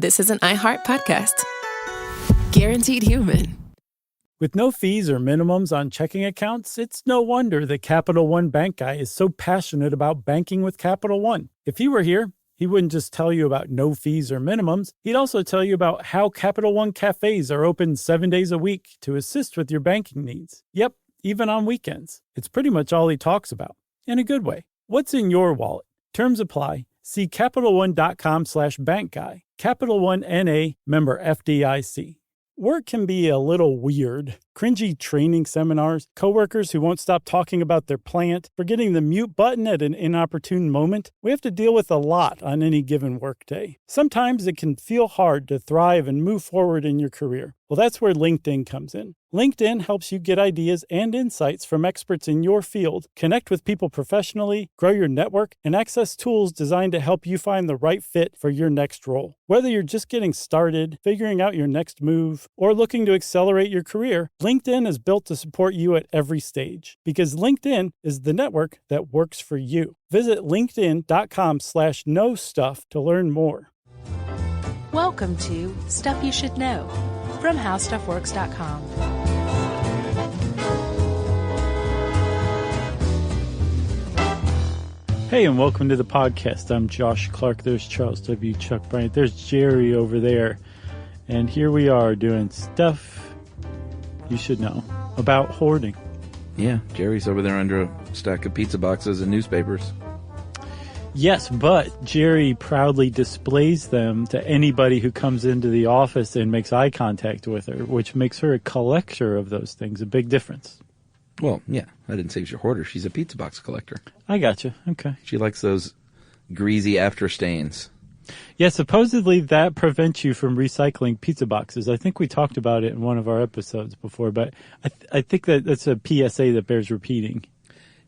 this is an iHeart podcast. Guaranteed human. With no fees or minimums on checking accounts, it's no wonder that Capital One Bank Guy is so passionate about banking with Capital One. If he were here, he wouldn't just tell you about no fees or minimums. He'd also tell you about how Capital One cafes are open 7 days a week to assist with your banking needs. Yep, even on weekends. It's pretty much all he talks about, in a good way. What's in your wallet? Terms apply. See CapitalOne.com/bankguy. Capital One N.A., member FDIC. Work can be a little weird. Cringy training seminars, coworkers who won't stop talking about their plant, forgetting the mute button at an inopportune moment. We have to deal with a lot on any given workday. Sometimes it can feel hard to thrive and move forward in your career. Well, that's where LinkedIn comes in. LinkedIn helps you get ideas and insights from experts in your field, connect with people professionally, grow your network, and access tools designed to help you find the right fit for your next role. Whether you're just getting started, figuring out your next move, or looking to accelerate your career, LinkedIn is built to support you at every stage, because LinkedIn is the network that works for you. Visit linkedin.com/knowstuff to learn more. Welcome to Stuff You Should Know from HowStuffWorks.com. Hey, and welcome to the podcast. I'm Josh Clark. There's Charles W. Chuck Bryant. There's Jerry over there. And here we are doing Stuff You Should Know about hoarding. Yeah, Jerry's over there under a stack of pizza boxes and newspapers. Yes, but Jerry proudly displays them to anybody who comes into the office and makes eye contact with her, which makes her a collector of those things. A big difference. Well, yeah, I didn't say she's a hoarder. She's a pizza box collector. I gotcha. Okay. She likes those greasy after stains. Yeah, supposedly that prevents you from recycling pizza boxes. I think we talked about it in one of our episodes before, but I think that's a PSA that bears repeating.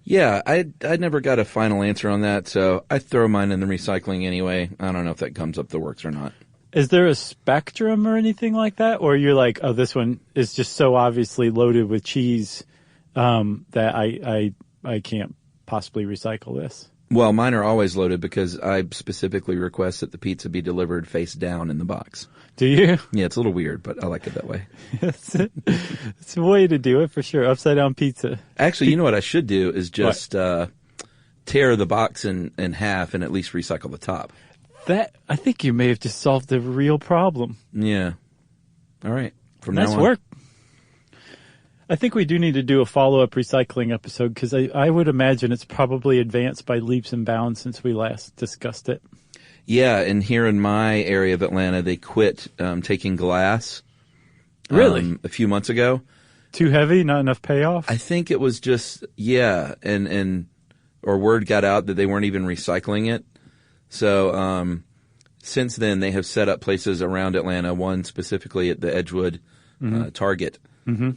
Yeah, I never got a final answer on that, so I throw mine in the recycling anyway. I don't know if that comes up the works or not. Is there a spectrum or anything like that? Or you're like, oh, this one is just so obviously loaded with cheese that I can't possibly recycle this? Well, mine are always loaded because I specifically request that the pizza be delivered face down in the box. Do you? Yeah, it's a little weird, but I like it that way. It's a way to do it for sure. Upside down pizza. Actually, you know what I should do is just tear the box in half and at least recycle the top. I think you may have just solved the real problem. Yeah. All right. From nice now on. work. I think we do need to do a follow-up recycling episode because I would imagine it's probably advanced by leaps and bounds since we last discussed it. Yeah, and here in my area of Atlanta, they quit taking glass. Really? A few months ago. Too heavy? Not enough payoff? I think it was just, and word got out that they weren't even recycling it. So since then, they have set up places around Atlanta, one specifically at the Edgewood Target.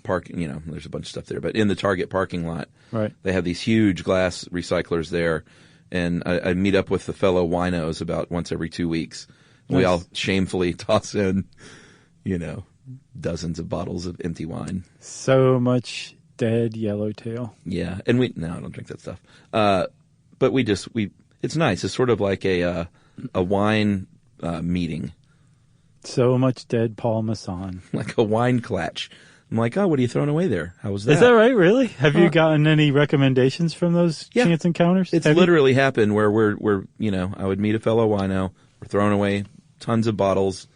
Parking, there's a bunch of stuff there, but in the Target parking lot, right, they have these huge glass recyclers there, and I meet up with the fellow winos about once every 2 weeks. Nice. We all shamefully toss in, dozens of bottles of empty wine. So much dead yellowtail. Yeah, and I don't drink that stuff. But it's nice. It's sort of like a wine meeting. So much dead Paul Masson. Like a wine clatch. I'm like, oh, what are you throwing away there? How was that? Is that right, really? Have you gotten any recommendations from those chance encounters? It's literally happened where we're I would meet a fellow wino, we're throwing away tons of bottles,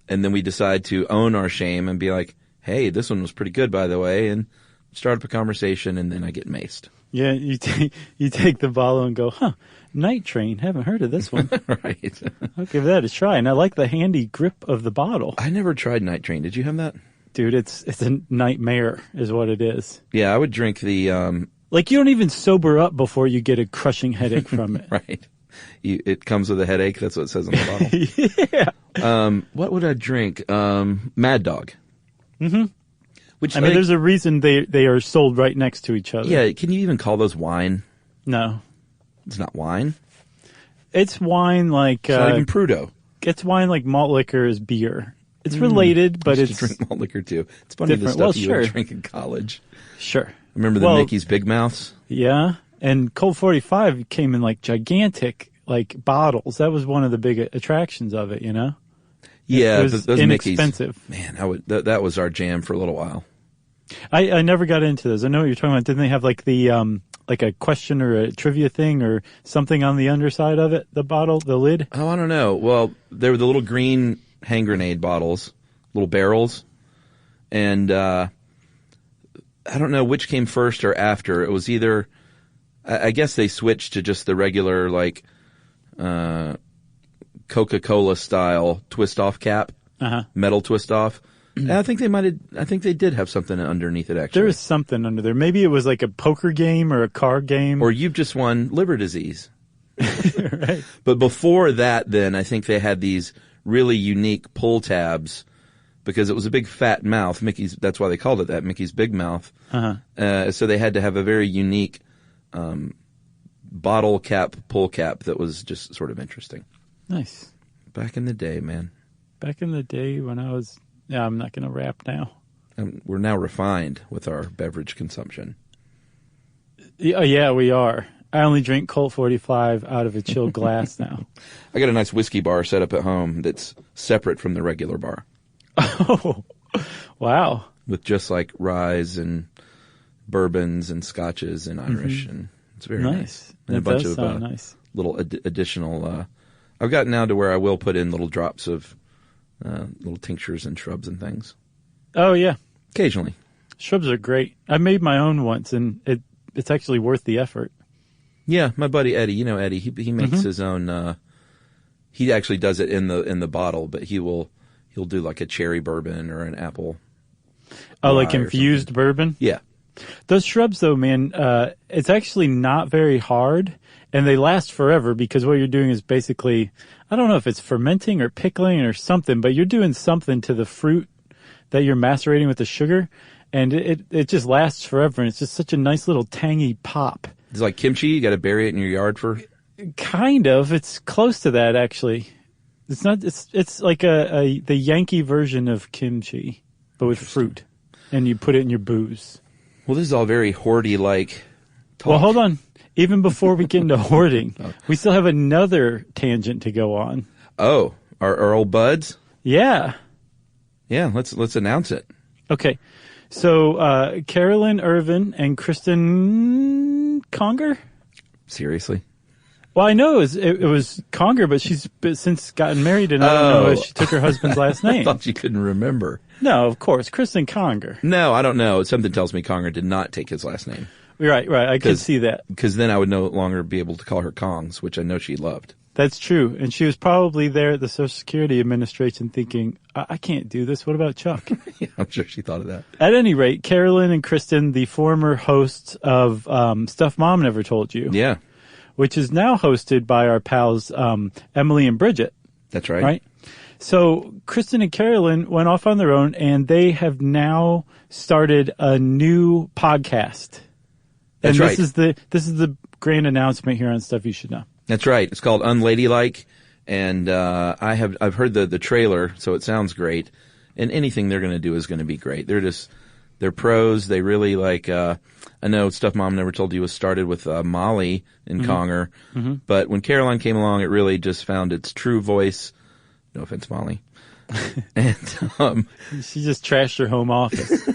and then we decide to own our shame and be like, hey, this one was pretty good, by the way, and start up a conversation, and then I get maced. Yeah, you take the bottle and go, Night Train, haven't heard of this one. Right. I'll give that a try, and I like the handy grip of the bottle. I never tried Night Train. Did you have that? Dude, it's a nightmare is what it is. Yeah, I would drink the... you don't even sober up before you get a crushing headache from it. Right. It comes with a headache. That's what it says on the bottle. Yeah. What would I drink? Mad Dog. Mm-hmm. There's a reason they are sold right next to each other. Yeah, can you even call those wine? No. It's not wine. It's wine like... It's not even Prudo. It's wine like malt liquor is beer. It's related, but it's... I used to drink malt liquor, too. It's funny the stuff you would drink in college. Sure. Remember the Mickey's Big Mouths? Yeah. And Colt 45 came in gigantic, bottles. That was one of the big attractions of it, Yeah, it was those inexpensive. Mickeys, man, that was our jam for a little while. I never got into those. I know what you're talking about. Didn't they have like the like a question or a trivia thing or something on the underside of it? The bottle, the lid. Oh, I don't know. Well, they were the little green hand grenade bottles, little barrels, and I don't know which came first or after. It was either, I guess they switched to just the regular like Coca-Cola style twist off cap, metal twist off. I think they did have something underneath it, actually. There was something under there. Maybe it was like a poker game or a card game. Or you've just won liver disease. Right. But before that, then, I think they had these really unique pull tabs because it was a big fat mouth. That's why they called it that, Mickey's Big Mouth. So they had to have a very unique bottle cap, pull cap that was just sort of interesting. Nice. Back in the day, man. Back in the day when I was... Yeah, I'm not going to rap now. We're now refined with our beverage consumption. Yeah, we are. I only drink Colt 45 out of a chilled glass now. I got a nice whiskey bar set up at home that's separate from the regular bar. Oh, wow. With just like ryes and bourbons and scotches and Irish. And it's very nice. And That a bunch does of sound nice. little additional... I've gotten now to where I will put in little drops of little tinctures and shrubs and things. Oh, yeah. Occasionally. Shrubs are great. I made my own once, and it's actually worth the effort. Yeah, my buddy Eddie, Eddie, he makes his own. He actually does it in the bottle, but he'll do like a cherry bourbon or an apple. Oh, like infused bourbon? Yeah. Those shrubs, though, man, it's actually not very hard, and they last forever because what you're doing is basically, I don't know if it's fermenting or pickling or something, but you're doing something to the fruit that you're macerating with the sugar, and it just lasts forever, and it's just such a nice little tangy pop. It's like kimchi. You got to bury it in your yard for. Kind of. It's close to that, actually. It's not. It's like the Yankee version of kimchi, but with fruit, and you put it in your booze. Well, this is all very hoardy-like talk. Well, hold on. Even before we get into hoarding, we still have another tangent to go on. Oh, our old buds? Yeah. Yeah, let's announce it. Okay. So, Carolyn Irvin and Kristen Conger? Seriously? Well, I know it was Conger, but she's since gotten married, and I don't know if she took her husband's last name. I thought you couldn't remember. No, of course. Kristen Conger. No, I don't know. Something tells me Conger did not take his last name. Right. I could see that. Because then I would no longer be able to call her Kongs, which I know she loved. That's true. And she was probably there at the Social Security Administration thinking, I can't do this. What about Chuck? Yeah, I'm sure she thought of that. At any rate, Carolyn and Kristen, the former hosts of Stuff Mom Never Told You. Yeah. Which is now hosted by our pals Emily and Bridget. That's right. Right? So Kristen and Carolyn went off on their own, and they have now started a new podcast. That's right. This is the grand announcement here on Stuff You Should Know. That's right. It's called Unladylike, and I've heard the trailer, so it sounds great. And anything they're going to do is going to be great. They're pros. They really like. I know Stuff Mom Never Told You was started with Molly and Conger, but when Caroline came along, it really just found its true voice. No offense, Molly. And she just trashed her home office.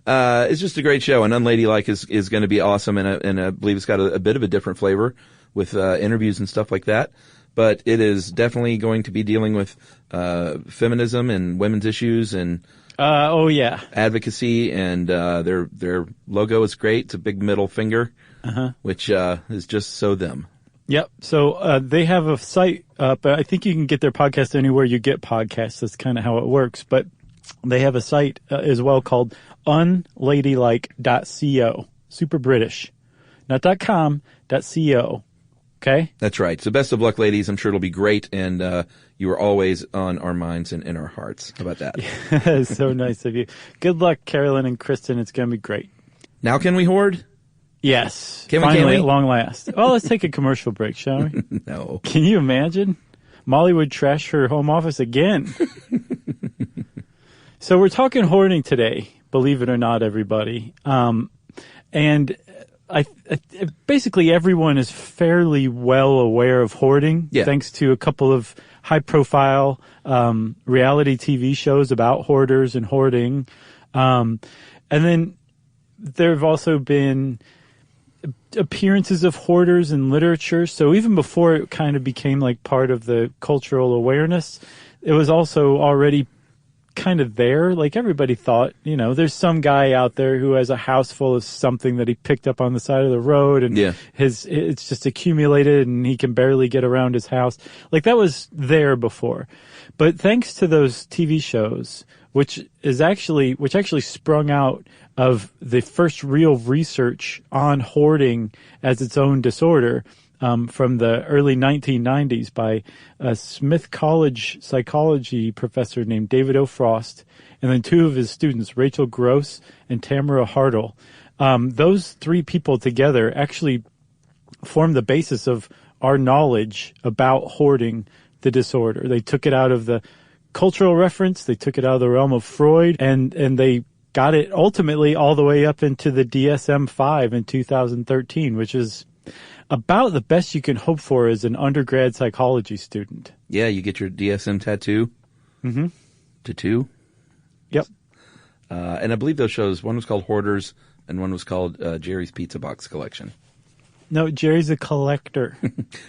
It's just a great show, and Unladylike is going to be awesome, and I believe it's got a bit of a different flavor with interviews and stuff like that. But it is definitely going to be dealing with feminism and women's issues and advocacy, and their logo is great. It's a big middle finger, which is just so them. Yep. So they have a site up. I think you can get their podcast anywhere you get podcasts. That's kind of how it works. But they have a site as well called unladylike.co. Super British. Not .com, .co. Okay? That's right. So best of luck, ladies. I'm sure it'll be great. And you are always on our minds and in our hearts. How about that? Yeah, so nice of you. Good luck, Carolyn and Kristen. It's going to be great. Now can we hoard? Yes. Finally, at long last. Well, let's take a commercial break, shall we? No. Can you imagine? Molly would trash her home office again. So we're talking hoarding today, believe it or not, everybody. And basically everyone is fairly well aware of hoarding, thanks to a couple of high-profile reality TV shows about hoarders and hoarding. And then there have also been appearances of hoarders in literature. So even before it kind of became like part of the cultural awareness, it was also already kind of there. Like everybody thought, there's some guy out there who has a house full of something that he picked up on the side of the road, and it's just accumulated and he can barely get around his house. Like that was there before. But thanks to those TV shows, which actually sprung out of the first real research on hoarding as its own disorder, from the early 1990s by a Smith College psychology professor named David O. Frost, and then two of his students, Rachel Gross and Tamara Hartle. Those three people together actually formed the basis of our knowledge about hoarding the disorder. They took it out of the cultural reference, they took it out of the realm of Freud, and they got it ultimately all the way up into the DSM-5 in 2013, which is about the best you can hope for as an undergrad psychology student. Yeah, you get your DSM tattoo. Mm-hmm. Tattoo. Yep. And I believe those shows, one was called Hoarders and one was called Jerry's Pizza Box Collection. No, Jerry's a collector.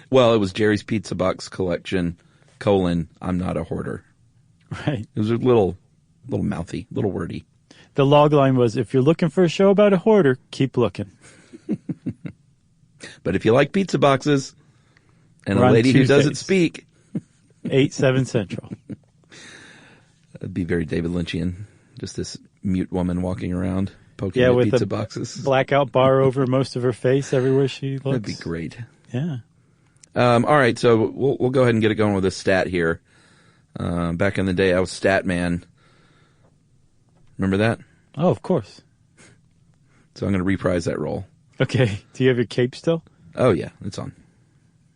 Well, it was Jerry's Pizza Box Collection, I'm not a hoarder. Right. It was a little mouthy, little wordy. The log line was, if you're looking for a show about a hoarder, keep looking. But if you like pizza boxes and a lady who doesn't speak. 8/7 Central. It'd be very David Lynchian. Just this mute woman walking around poking at pizza boxes. Blackout bar over most of her face everywhere she looks. That'd be great. Yeah. All right, so we'll go ahead and get it going with a stat here. Back in the day, I was stat man. Remember that? Oh, of course. So I'm going to reprise that role. Okay. Do you have your cape still? Oh, yeah. It's on.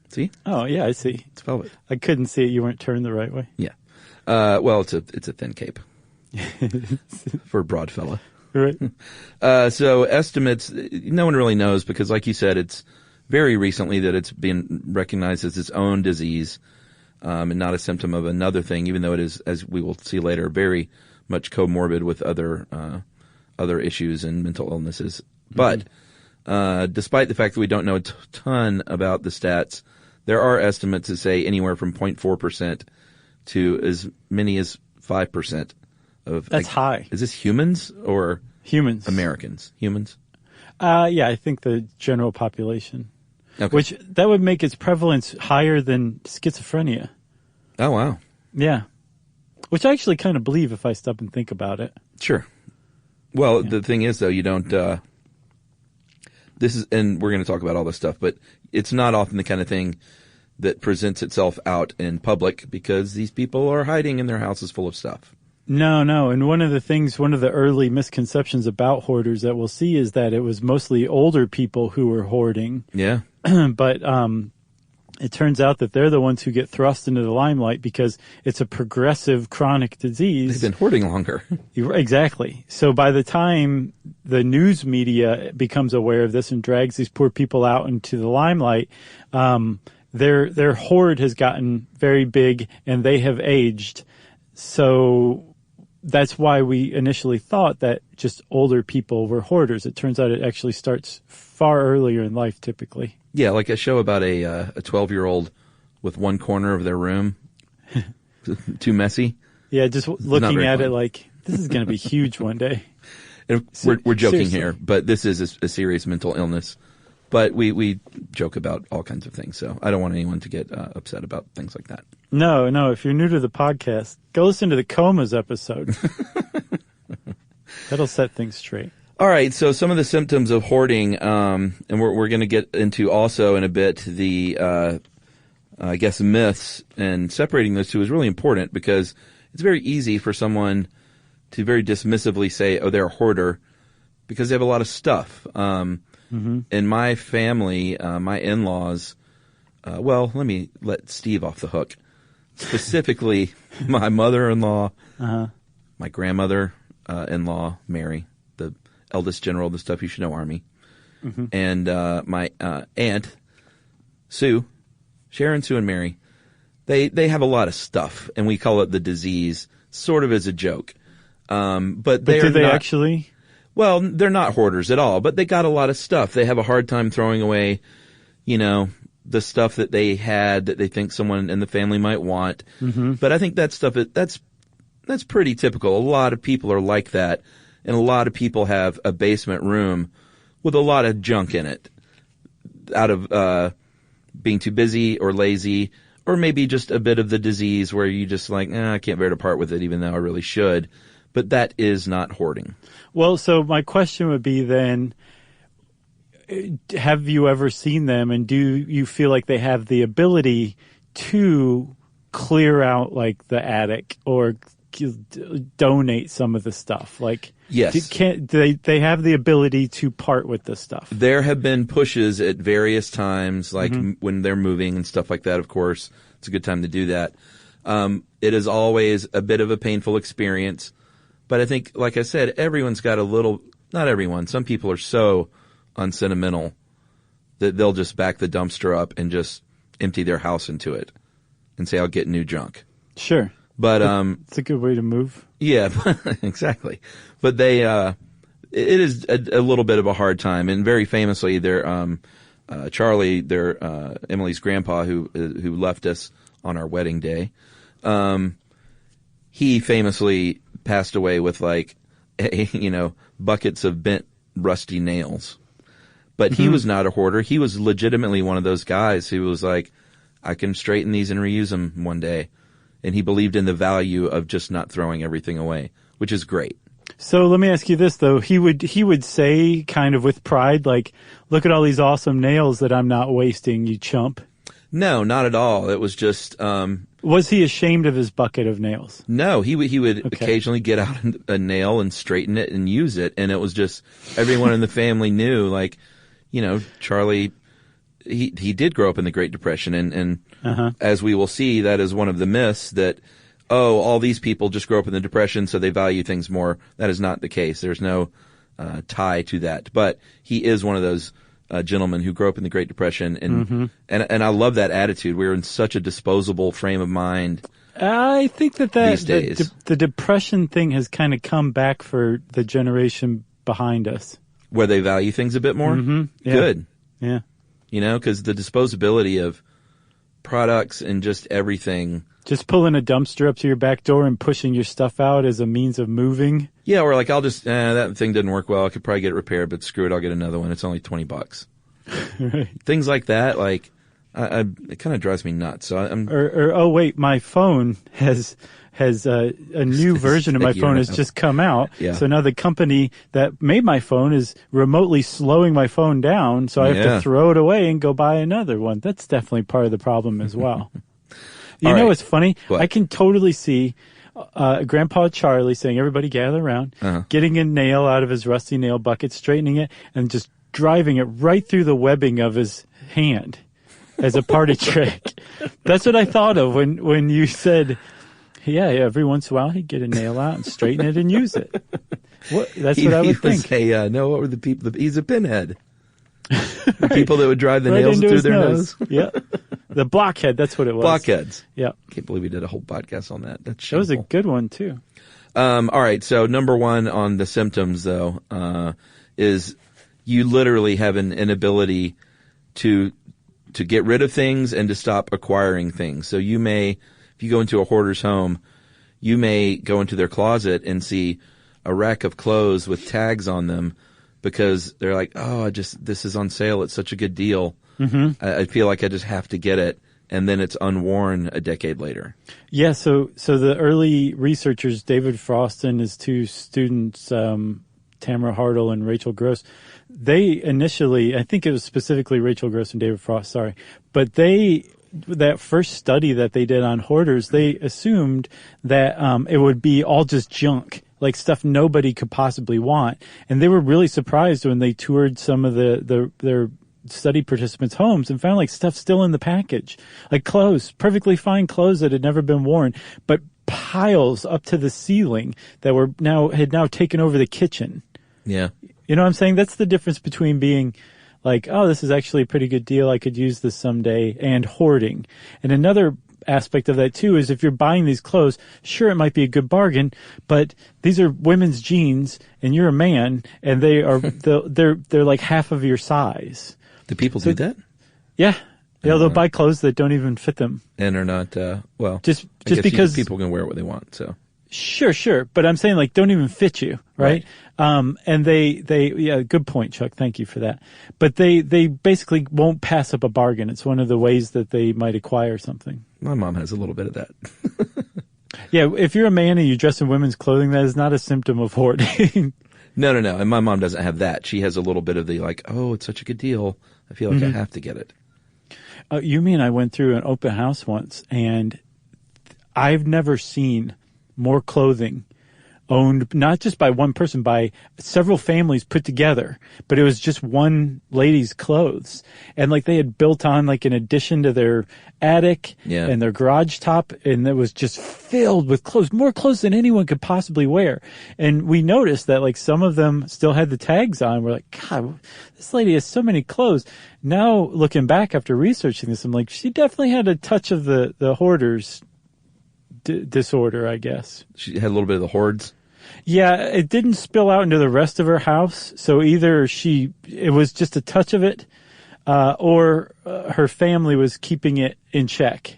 See? Oh, yeah, I see. It's velvet. I couldn't see it. You weren't turned the right way. Yeah. Well, it's a thin cape for a broad fella. Right. So estimates, no one really knows because, like you said, it's very recently that it's been recognized as its own disease and not a symptom of another thing, even though it is, as we will see later, very much comorbid with other issues and mental illnesses. But despite the fact that we don't know a ton about the stats, there are estimates that say anywhere from 0.4% to as many as 5% of. That's high. Is this humans or humans? Americans? Humans? Yeah, I think the general population. Okay. Which that would make its prevalence higher than schizophrenia. Oh, wow. Yeah. Which I actually kind of believe if I stop and think about it. Sure. Well, the thing is, though, you don't, this is, and we're going to talk about all this stuff, but it's not often the kind of thing that presents itself out in public because these people are hiding in their houses full of stuff. No. And one of the early misconceptions about hoarders that we'll see is that it was mostly older people who were hoarding. Yeah. But, it turns out that they're the ones who get thrust into the limelight because it's a progressive chronic disease. They've been hoarding longer. Exactly. So by the time the news media becomes aware of this and drags these poor people out into the limelight, their hoard has gotten very big and they have aged. So that's why we initially thought that just older people were hoarders. It turns out it actually starts far earlier in life typically. Yeah, like a show about a 12-year-old with one corner of their room too messy. Yeah, just looking at it like, this is going to be huge one day. And we're joking Seriously. here, but this is a serious mental illness. But we joke about all kinds of things, so I don't want anyone to get upset about things like that. No, if you're new to the podcast, go listen to the comas episode. That'll set things straight. All right, so some of the symptoms of hoarding, and we're going to get into also in a bit the, I guess, myths, and separating those two is really important because it's very easy for someone to very dismissively say, oh, they're a hoarder because they have a lot of stuff. In my family, my in-laws, well, let me let Steve off the hook. Specifically, my mother-in-law, my grandmother-in-law, Mary, the eldest general of the Stuff You Should Know Army. and my aunt, Sue, Sharon, Sue, and Mary, they have a lot of stuff, and we call it the disease, sort of as a joke. But do they not, actually? Well, they're not hoarders at all, but they got a lot of stuff. They have a hard time throwing away, the stuff that they had that they think someone in the family might want. But I think that stuff, that's pretty typical. A lot of people are like that, and a lot of people have a basement room with a lot of junk in it out of being too busy or lazy, or maybe just a bit of the disease where you just like, I can't bear to part with it even though I really should. But that is not hoarding. Well, so my question would be then, have you ever seen them, and do you feel like they have the ability to clear out like the attic or donate some of the stuff? Like, yes, do they have the ability to part with the stuff? There have been pushes at various times, like when they're moving and stuff like that. Of course, it's a good time to do that. It is always a bit of a painful experience, but I think, like I said, everyone's got a little. Not everyone. Some people are so unsentimental that they'll just back the dumpster up and just empty their house into it and say, I'll get new junk. Sure. But it's a good way to move. Yeah, exactly. But it is a little bit of a hard time, and very famously, Charlie, Emily's grandpa, who left us on our wedding day, he famously passed away with buckets of bent, rusty nails. But he was not a hoarder. He was legitimately one of those guys who was like, I can straighten these and reuse them one day. And he believed in the value of just not throwing everything away, which is great. So let me ask you this, though. He would say, kind of with pride, like, look at all these awesome nails that I'm not wasting, you chump. No, not at all. It was just... was he ashamed of his bucket of nails? No, he would occasionally get out a nail and straighten it and use it. And it was just, everyone in the family knew, like, Charlie... He did grow up in the Great Depression, and as we will see, that is one of the myths that, all these people just grow up in the Depression, so they value things more. That is not the case. There's no tie to that. But he is one of those gentlemen who grew up in the Great Depression, and I love that attitude. We're in such a disposable frame of mind. I think these days. The Depression thing has kind of come back for the generation behind us, where they value things a bit more. Yeah. Good. Yeah. Because the disposability of products and just everything. Just pulling a dumpster up to your back door and pushing your stuff out as a means of moving. Yeah, or like, I'll just, that thing didn't work well. I could probably get it repaired, but screw it, I'll get another one. It's only $20. Right. Things like that, like, it kind of drives me nuts. So oh wait, my phone has a new version of my phone has just come out. Yeah. So now the company that made my phone is remotely slowing my phone down, so I have to throw it away and go buy another one. That's definitely part of the problem as well. You know what's funny? What? I can totally see Grandpa Charlie saying, everybody gather around, getting a nail out of his rusty nail bucket, straightening it, and just driving it right through the webbing of his hand as a party trick. That's what I thought of when you said... Yeah, every once in a while he'd get a nail out and straighten it and use it. That's what I would think. What were the people? He's a pinhead. The people that would drive the nails through their nose. Yeah. The blockhead, that's what it was. Blockheads. Yeah. Can't believe we did a whole podcast on that. That's shameful. That was a good one, too. All right, so number one on the symptoms, though, is you literally have an inability to get rid of things and to stop acquiring things. So you may... If you go into a hoarder's home, you may go into their closet and see a rack of clothes with tags on them because they're like, this is on sale. It's such a good deal. I feel like I just have to get it. And then it's unworn a decade later. Yeah. So the early researchers, David Frost and his two students, Tamara Hartle and Rachel Gross, they initially, I think it was specifically Rachel Gross and David Frost, sorry, but that first study that they did on hoarders, they assumed that it would be all just junk, like stuff nobody could possibly want. And they were really surprised when they toured some of their study participants' homes and found like stuff still in the package, like clothes, perfectly fine clothes that had never been worn, but piles up to the ceiling that had now taken over the kitchen. Yeah. You know what I'm saying? That's the difference between being like, oh, this is actually a pretty good deal. I could use this someday. And hoarding. And another aspect of that too is if you're buying these clothes, sure, it might be a good bargain, but these are women's jeans and you're a man and they are, they're like half of your size. Do people do that? Yeah. Yeah, they'll buy clothes that don't even fit them. And are not, well, just I guess because people can wear what they want, so. Sure. But I'm saying like don't even fit you, right? And they, yeah, good point, Chuck. Thank you for that. But they basically won't pass up a bargain. It's one of the ways that they might acquire something. My mom has a little bit of that. Yeah, if you're a man and you dress in women's clothing, that is not a symptom of hoarding. No. And my mom doesn't have that. She has a little bit of the like, oh, it's such a good deal. I feel like I have to get it. You mean I went through an open house once and I've never seen more clothing owned not just by one person, by several families put together, but it was just one lady's clothes. And like they had built on like an addition to their attic and their garage top, and it was just filled with clothes, more clothes than anyone could possibly wear. And we noticed that like some of them still had the tags on. We're like, God, this lady has so many clothes. Now looking back after researching this, I'm like, she definitely had a touch of the hoarders disorder, I guess. She had a little bit of the hoards. Yeah, it didn't spill out into the rest of her house. So either it was just a touch of it, or her family was keeping it in check.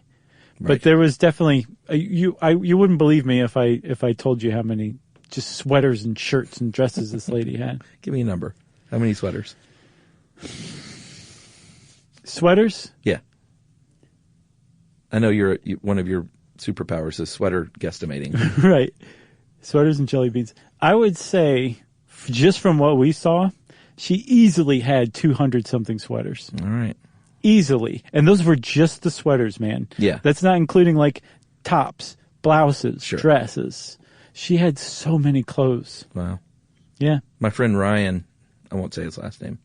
Right. But there was definitely, you wouldn't believe me if I told you how many just sweaters and shirts and dresses this lady had. Give me a number. How many sweaters? Sweaters? Yeah. I know one of your superpowers is sweater guesstimating. Right. Sweaters and jelly beans. I would say, just from what we saw, she easily had 200-something sweaters. All right. Easily. And those were just the sweaters, man. Yeah. That's not including, like, tops, blouses, dresses. She had so many clothes. Wow. Yeah. My friend Ryan, I won't say his last name,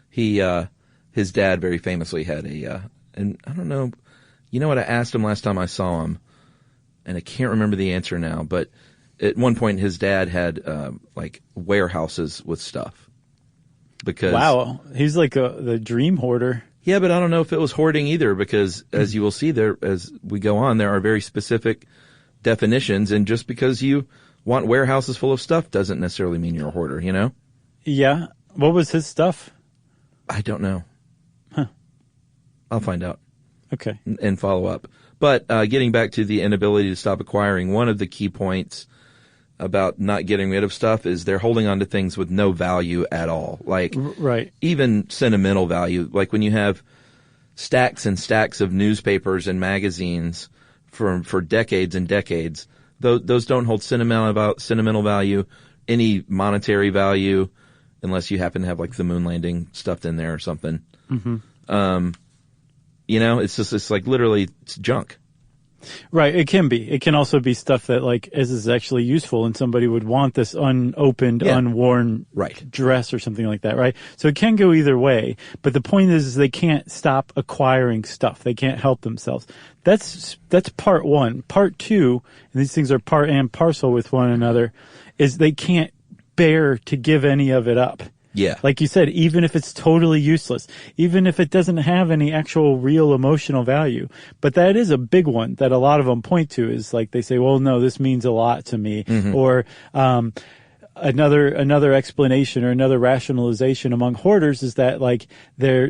his dad very famously had and I don't know, you know what, I asked him last time I saw him, and I can't remember the answer now, but at one point his dad had like warehouses with stuff. Because wow, he's like the dream hoarder. Yeah, but I don't know if it was hoarding either, because as you will see there as we go on, there are very specific definitions, and just because you want warehouses full of stuff doesn't necessarily mean you're a hoarder, you know? Yeah. What was his stuff? I don't know. Huh. I'll find out. Okay. And follow up. But getting back to the inability to stop acquiring, one of the key points about not getting rid of stuff is they're holding on to things with no value at all. Like, right. Even sentimental value. Like when you have stacks and stacks of newspapers and magazines for decades and decades, those don't hold sentimental value, any monetary value, unless you happen to have like the moon landing stuffed in there or something. Mm-hmm. You know, it's like literally it's junk. Right. It can be. It can also be stuff that like is actually useful and somebody would want this unopened, unworn dress or something like that. Right. So it can go either way. But the point is they can't stop acquiring stuff. They can't help themselves. That's part one. Part two, and these things are part and parcel with one another, is they can't bear to give any of it up. Yeah. Like you said, even if it's totally useless, even if it doesn't have any actual real emotional value. But that is a big one that a lot of them point to, is like they say, well, no, this means a lot to me. Mm-hmm. Or another explanation or another rationalization among hoarders is that like they're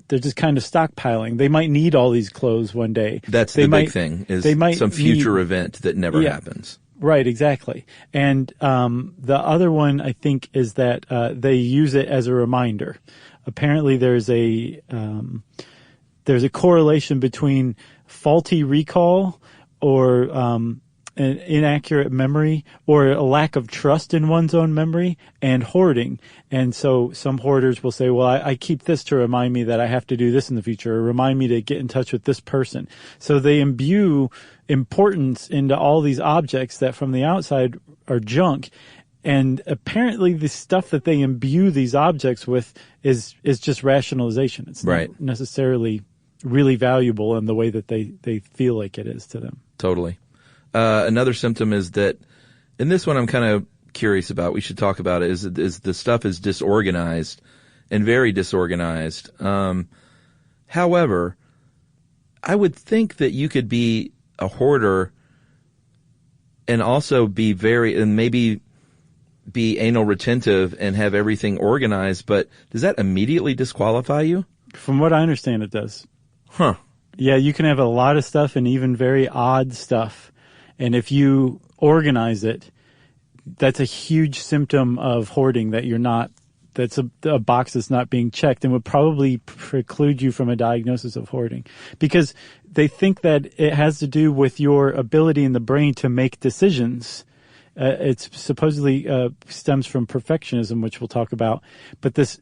just kind of stockpiling. They might need all these clothes one day. That's the big thing, is some future event that never happens. Right, exactly. And the other one, I think, is that they use it as a reminder. Apparently, there's a correlation between faulty recall or an inaccurate memory or a lack of trust in one's own memory and hoarding. And so some hoarders will say, well, I keep this to remind me that I have to do this in the future, or remind me to get in touch with this person. So they imbue importance into all these objects that from the outside are junk. And apparently the stuff that they imbue these objects with is just rationalization. It's not necessarily really valuable in the way that they feel like it is to them. Totally. Another symptom is that, and this one I'm kind of curious about, we should talk about it, is the stuff is disorganized and very disorganized. However, I would think that you could be a hoarder and also maybe be anal retentive and have everything organized, but does that immediately disqualify you? From what I understand, it does. Huh. Yeah, you can have a lot of stuff and even very odd stuff. And if you organize it, that's a huge symptom of hoarding that's a box that's not being checked and would probably preclude you from a diagnosis of hoarding because they think that it has to do with your ability in the brain to make decisions. It's supposedly stems from perfectionism, which we'll talk about. But this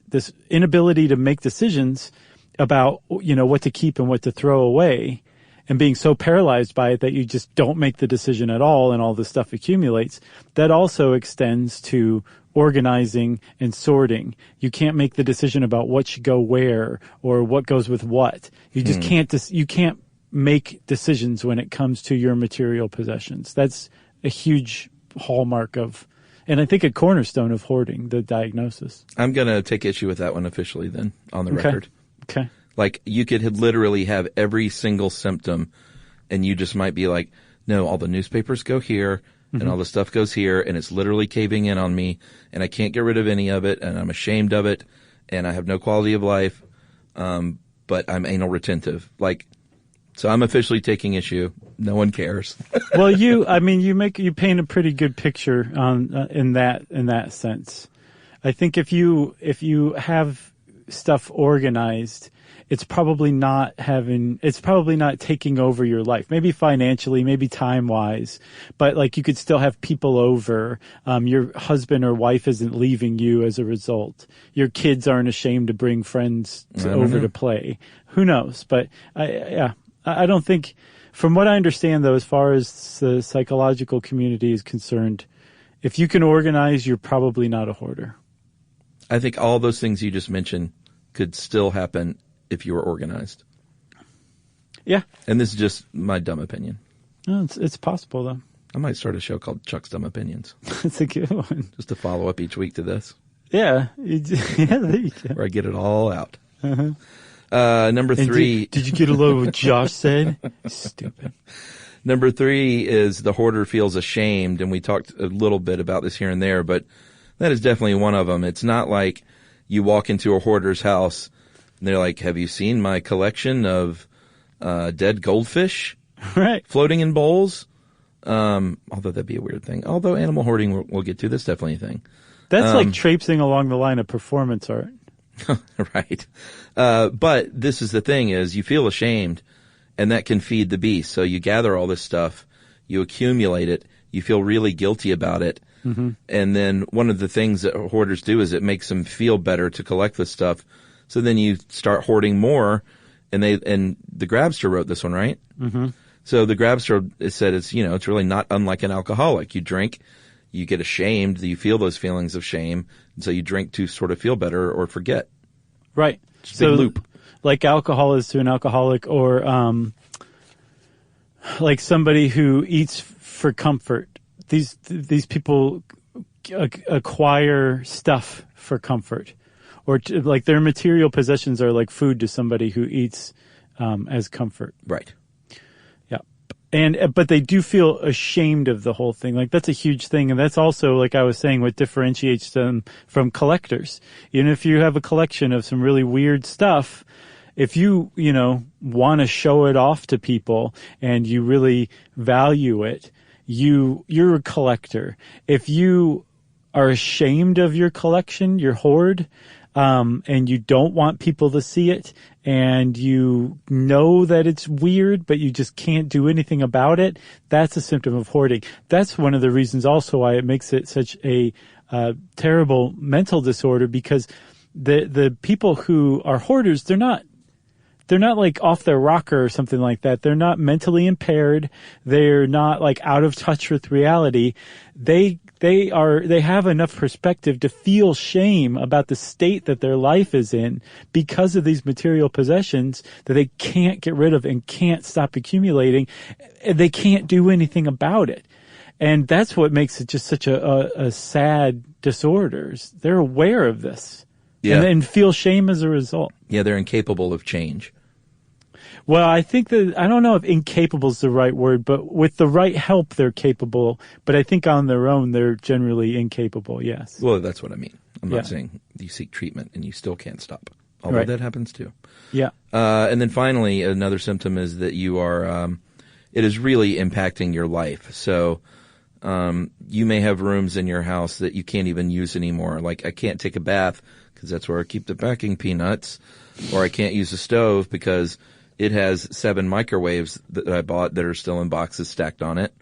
inability to make decisions about, what to keep and what to throw away and being so paralyzed by it that you just don't make the decision at all and all this stuff accumulates, that also extends to organizing and sorting. You can't make the decision about what should go where or what goes with what. You just can't make decisions when it comes to your material possessions. That's a huge hallmark of, and I think a cornerstone of hoarding, the diagnosis. I'm going to take issue with that one officially then on the record. Okay. Like you could literally have every single symptom and you just might be like, no, all the newspapers go here and all the stuff goes here and it's literally caving in on me and I can't get rid of any of it and I'm ashamed of it and I have no quality of life. But I'm anal retentive. So I'm officially taking issue. No one cares. Well, you paint a pretty good picture in that sense. I think if you have stuff organized, it's probably not taking over your life. Maybe financially, maybe time wise, but you could still have people over. Your husband or wife isn't leaving you as a result. Your kids aren't ashamed to bring friends over to play. Who knows? But I don't think, from what I understand though, as far as the psychological community is concerned, if you can organize, you're probably not a hoarder. I think all those things you just mentioned could still happen if you were organized. Yeah. And this is just my dumb opinion. No, it's possible though. I might start a show called Chuck's Dumb Opinions. That's a good one. Just to follow up each week to this. Yeah. There you go. Where I get it all out. Uh-huh. Number 3. Did you get a load of what Josh said? Stupid. Number 3 is the hoarder feels ashamed, and we talked a little bit about this here and there, but that is definitely one of them. It's not like you walk into a hoarder's house and they're like, have you seen my collection of dead goldfish right, floating in bowls? Although that'd be a weird thing. Although animal hoarding we'll get to, that's definitely a thing. That's like traipsing along the line of performance art. Right. But this is the thing is you feel ashamed and that can feed the beast. So you gather all this stuff, you accumulate it, you feel really guilty about it. Mm-hmm. And then one of the things that hoarders do is it makes them feel better to collect this stuff. So then you start hoarding more and the Grabster wrote this one, right? Mm-hmm. So the Grabster said it's really not unlike an alcoholic. You drink, you get ashamed, you feel those feelings of shame, and so you drink to sort of feel better or forget. Right. It's a big loop. Like alcohol is to an alcoholic, or like somebody who eats for comfort. These people acquire stuff for comfort, or like their material possessions are like food to somebody who eats as comfort. Right. But they do feel ashamed of the whole thing. Like that's a huge thing. And that's also, like I was saying, what differentiates them from collectors. Even if you have a collection of some really weird stuff, if you want to show it off to people and you really value it, you're a collector. If you are ashamed of your collection, your hoard, and you don't want people to see it, and you know that it's weird, but you just can't do anything about it, that's a symptom of hoarding. That's one of the reasons also why it makes it such a terrible mental disorder, because the people who are hoarders, they're not like off their rocker or something like that. They're not mentally impaired. They're not like out of touch with reality. They have enough perspective to feel shame about the state that their life is in because of these material possessions that they can't get rid of and can't stop accumulating. They can't do anything about it. And that's what makes it just such a sad disorder. They're aware of this. and feel shame as a result. Yeah, they're incapable of change. Well, I think that, I don't know if incapable is the right word, but with the right help, they're capable. But I think on their own, they're generally incapable, yes. Well, that's what I mean. I'm not saying you seek treatment and you still can't stop. Although that happens too. Yeah. And then finally, another symptom is that you are, it is really impacting your life. So, you may have rooms in your house that you can't even use anymore. Like, I can't take a bath because that's where I keep the packing peanuts, or I can't use a stove because it has 7 microwaves that I bought that are still in boxes stacked on it.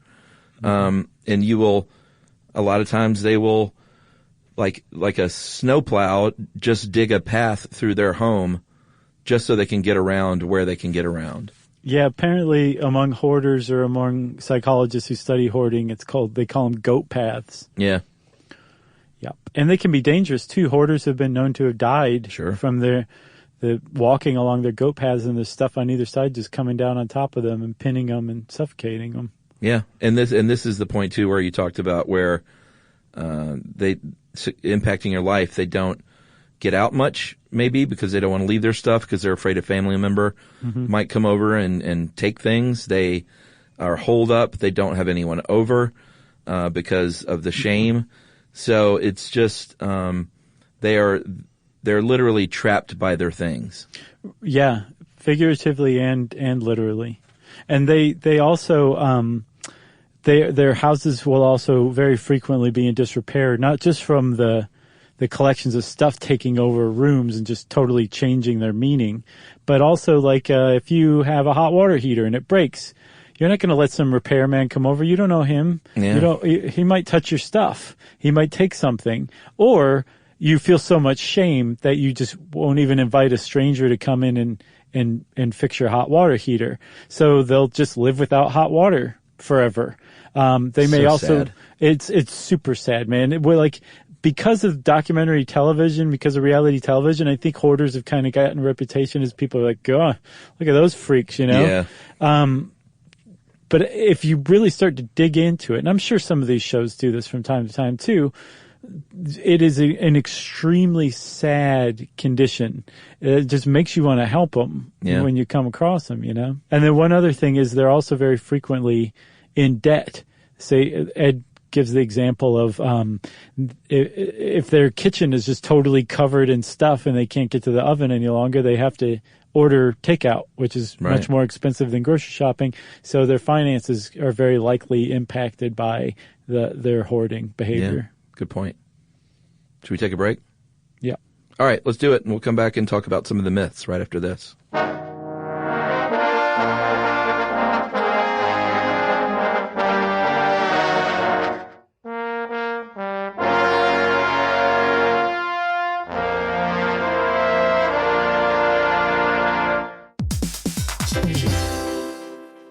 And you will, a lot of times they will, like a snowplow, just dig a path through their home just so they can get around where they can get around. Yeah, apparently among hoarders or among psychologists who study hoarding, they call them goat paths. Yeah. Yeah. And they can be dangerous too. Hoarders have been known to have died from the walking along their goat paths, and there's stuff on either side just coming down on top of them and pinning them and suffocating them. Yeah. And this is the point too where you talked about where they impacting your life. They don't get out much, maybe because they don't want to leave their stuff because they're afraid a family member might come over and take things. They are holed up. They don't have anyone over because of the shame. So it's just they're literally trapped by their things. Yeah, figuratively and literally. And they also their houses will also very frequently be in disrepair, not just from the collections of stuff taking over rooms and just totally changing their meaning, but also like if you have a hot water heater and it breaks, you're not going to let some repairman come over. You don't know him. Yeah. He might touch your stuff. He might take something, or you feel so much shame that you just won't even invite a stranger to come in and fix your hot water heater. So they'll just live without hot water forever. They may also, sad. It's super sad, man. We're like, because of documentary television, because of reality television, I think hoarders have kind of gotten a reputation as people are like, oh, look at those freaks, Yeah. But if you really start to dig into it, and I'm sure some of these shows do this from time to time too, it is an extremely sad condition. It just makes you want to help them when you come across them, And then one other thing is they're also very frequently in debt. Say, Ed gives the example of if their kitchen is just totally covered in stuff and they can't get to the oven any longer, they have to order takeout, which is much more expensive than grocery shopping. So their finances are very likely impacted by their hoarding behavior. Yeah. Good point. Should we take a break? Yeah. All right, let's do it, and we'll come back and talk about some of the myths right after this.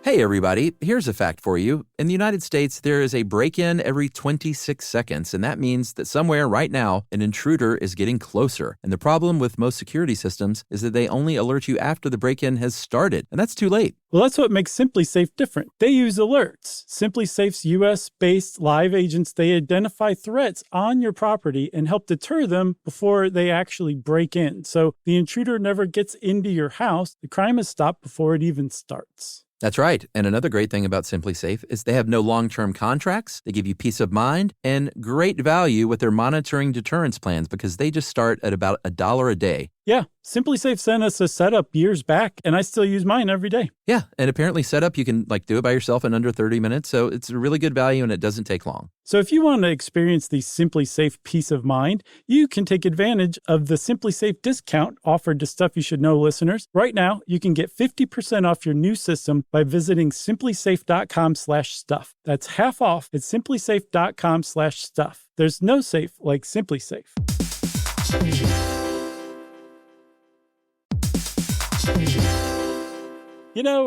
Hey everybody, here's a fact for you. In the United States, there is a break-in every 26 seconds, and that means that somewhere right now, an intruder is getting closer. And the problem with most security systems is that they only alert you after the break-in has started, and that's too late. Well, that's what makes SimpliSafe different. They use alerts. SimpliSafe's U.S.-based live agents, they identify threats on your property and help deter them before they actually break in. So the intruder never gets into your house. The crime is stopped before it even starts. That's right. And another great thing about SimpliSafe is they have no long-term contracts. They give you peace of mind and great value with their monitoring deterrence plans because they just start at about $1 a day. Yeah, SimpliSafe sent us a setup years back, and I still use mine every day. Yeah, and apparently setup, you can do it by yourself in under 30 minutes, so it's a really good value and it doesn't take long. So if you want to experience the SimpliSafe peace of mind, you can take advantage of the SimpliSafe discount offered to Stuff You Should Know listeners. Right now, you can get 50% off your new system by visiting simplisafe.com/stuff. That's half off at simplisafe.com/stuff. There's no safe like SimpliSafe.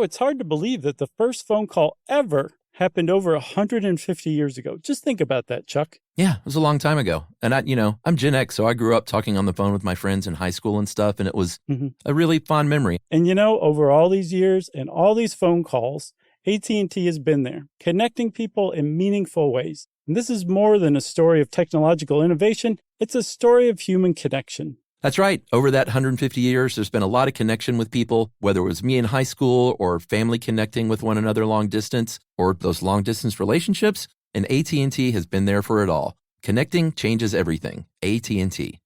It's hard to believe that the first phone call ever happened over 150 years ago. Just think about that, Chuck. Yeah, it was a long time ago. And I'm Gen X, so I grew up talking on the phone with my friends in high school and stuff, and it was a really fond memory. And over all these years and all these phone calls, AT&T has been there, connecting people in meaningful ways. And this is more than a story of technological innovation. It's a story of human connection. That's right. Over that 150 years, there's been a lot of connection with people, whether it was me in high school or family connecting with one another long distance or those long distance relationships, and AT&T has been there for it all. Connecting changes everything. AT&T.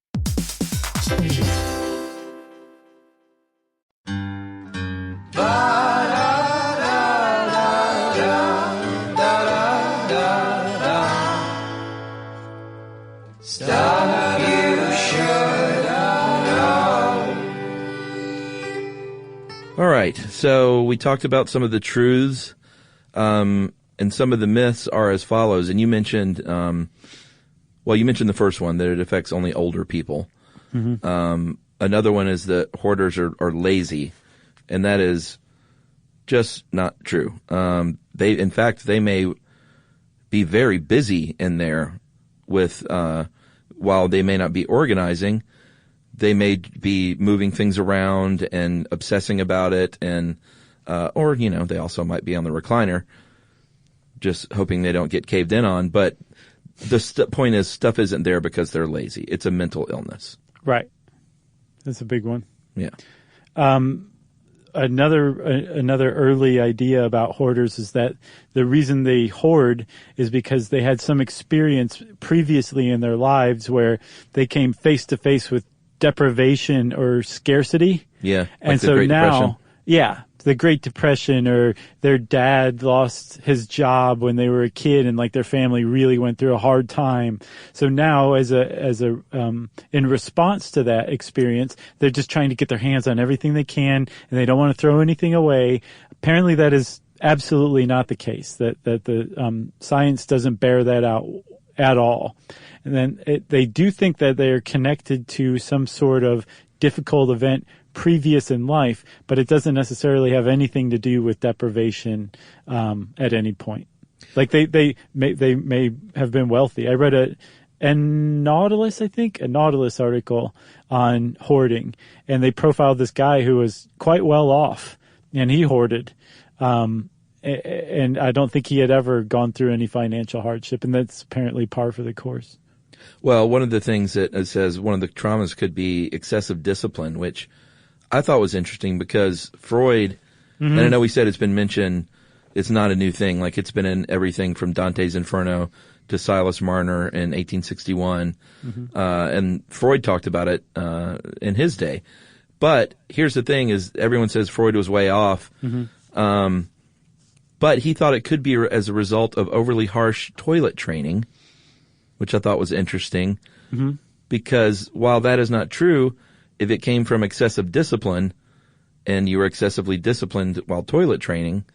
All right, so we talked about some of the truths, and some of the myths are as follows. And you mentioned, you mentioned the first one, that it affects only older people. Mm-hmm. Another one is that hoarders are lazy, and that is just not true. In fact, they may be very busy in there with, while they may not be organizing, they may be moving things around and obsessing about it, and or they also might be on the recliner, just hoping they don't get caved in on. But the point is, stuff isn't there because they're lazy. It's a mental illness. Right. That's a big one. Yeah. Another early idea about hoarders is that the reason they hoard is because they had some experience previously in their lives where they came face to face with deprivation or scarcity. Yeah. And so now, the Great Depression, or their dad lost his job when they were a kid and like their family really went through a hard time. So now in response to that experience, they're just trying to get their hands on everything they can and they don't want to throw anything away. Apparently that is absolutely not the case, that the science doesn't bear that out at all. And then they do think that they are connected to some sort of difficult event previous in life, but it doesn't necessarily have anything to do with deprivation at any point. Like they may have been wealthy. I read a Nautilus article on hoarding, and they profiled this guy who was quite well off, and he hoarded. And I don't think he had ever gone through any financial hardship, and that's apparently par for the course. Well, one of the things that it says, one of the traumas could be excessive discipline, which I thought was interesting because Freud, and I know we said it's been mentioned, it's not a new thing. Like it's been in everything from Dante's Inferno to Silas Marner in 1861. And Freud talked about it in his day. But here's the thing is everyone says Freud was way off. But he thought it could be as a result of overly harsh toilet training, which I thought was interesting. Because while that is not true, if it came from excessive discipline and you were excessively disciplined while toilet training,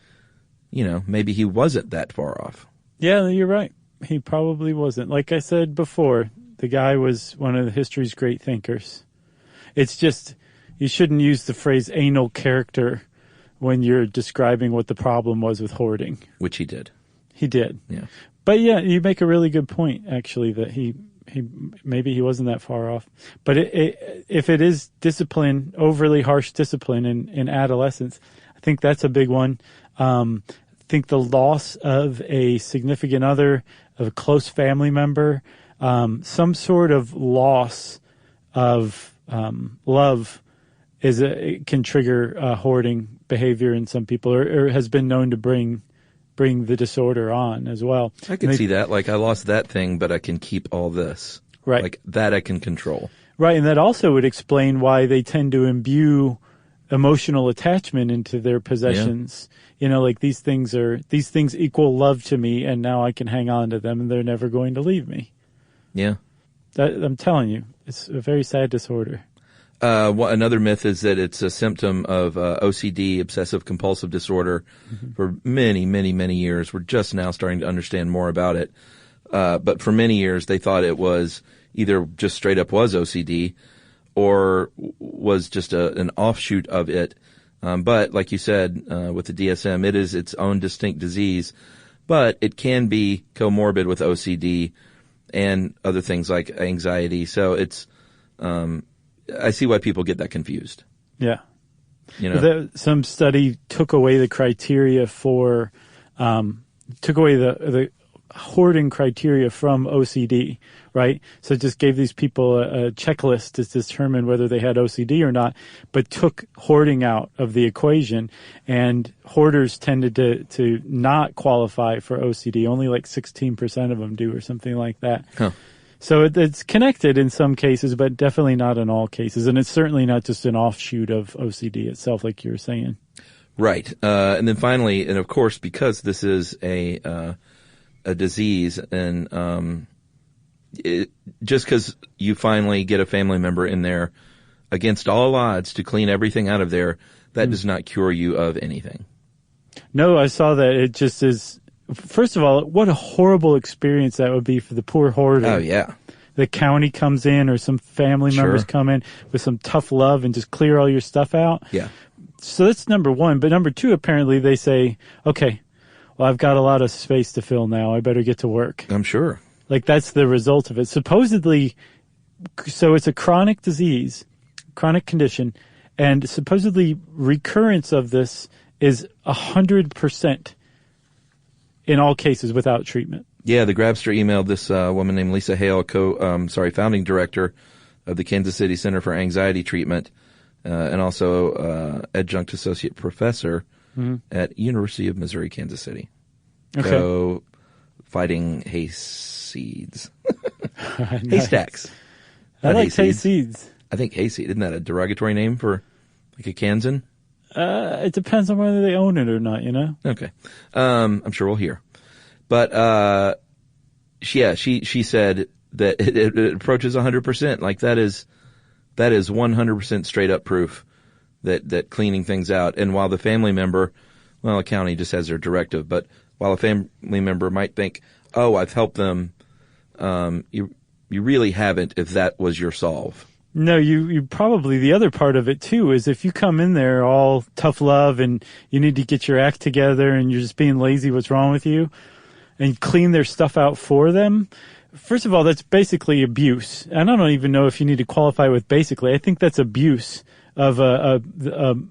maybe he wasn't that far off. Yeah, you're right. He probably wasn't. Like I said before, the guy was one of history's great thinkers. It's just, you shouldn't use the phrase anal character when you're describing what the problem was with hoarding. Which he did. He did. Yeah. But yeah, you make a really good point, actually, that he maybe he wasn't that far off. But if it is discipline, overly harsh discipline in adolescence, I think that's a big one. I think the loss of a significant other, of a close family member, some sort of loss of love it can trigger hoarding behavior in some people, or has been known to bring the disorder on as well. I can see that. Like, I lost that thing, but I can keep all this. Right. Like, that I can control. Right, and that also would explain why they tend to imbue emotional attachment into their possessions. Yeah. Like these things equal love to me, and now I can hang on to them, and they're never going to leave me. Yeah. I'm telling you, it's a very sad disorder. Another myth is that it's a symptom of OCD, obsessive compulsive disorder. For many, many, many years. We're just now starting to understand more about it. But for many years, they thought it was either just straight up was OCD or was just an offshoot of it. But like you said, with the DSM, it is its own distinct disease, but it can be comorbid with OCD and other things like anxiety. So it's, I see why people get that confused. Yeah. Some study took away the criteria for, took away the hoarding criteria from OCD, right? So it just gave these people a checklist to determine whether they had OCD or not, but took hoarding out of the equation. And hoarders tended to not qualify for OCD. Only like 16% of them do or something like that. Huh. So it's connected in some cases, but definitely not in all cases. And it's certainly not just an offshoot of OCD itself, like you were saying. Right. And then finally, and of course, because this is a disease, and just because you finally get a family member in there against all odds to clean everything out of there, that does not cure you of anything. No, I saw that. It just is. First of all, what a horrible experience that would be for the poor hoarder. Oh, yeah. The county comes in or some family members come in with some tough love and just clear all your stuff out. Yeah. So that's number one. But number two, apparently they say, okay, well, I've got a lot of space to fill now. I better get to work. I'm sure. Like that's the result of it. Supposedly, so it's a chronic disease, chronic condition, and supposedly recurrence of this is 100% in all cases without treatment. Yeah, the Grabster emailed this woman named Lisa Hale, founding director of the Kansas City Center for Anxiety Treatment, and also adjunct associate professor at University of Missouri, Kansas City. Okay. So, fighting hayseeds. Nice. Haystacks. I Not like hayseeds. I think hayseed. Isn't that a derogatory name for like a Kansan? It depends on whether they own it or not, you know? Okay. I'm sure we'll hear. But, she said that it approaches 100%. Like that is 100% straight up proof that cleaning things out. And while the family member, well, the county just has their directive, but while a family member might think, oh, I've helped them, you really haven't if that was your solve. No, you probably, the other part of it too is if you come in there all tough love and you need to get your act together and you're just being lazy, what's wrong with you? And clean their stuff out for them. First of all, that's basically abuse. And I don't even know if you need to qualify with basically. I think that's abuse of a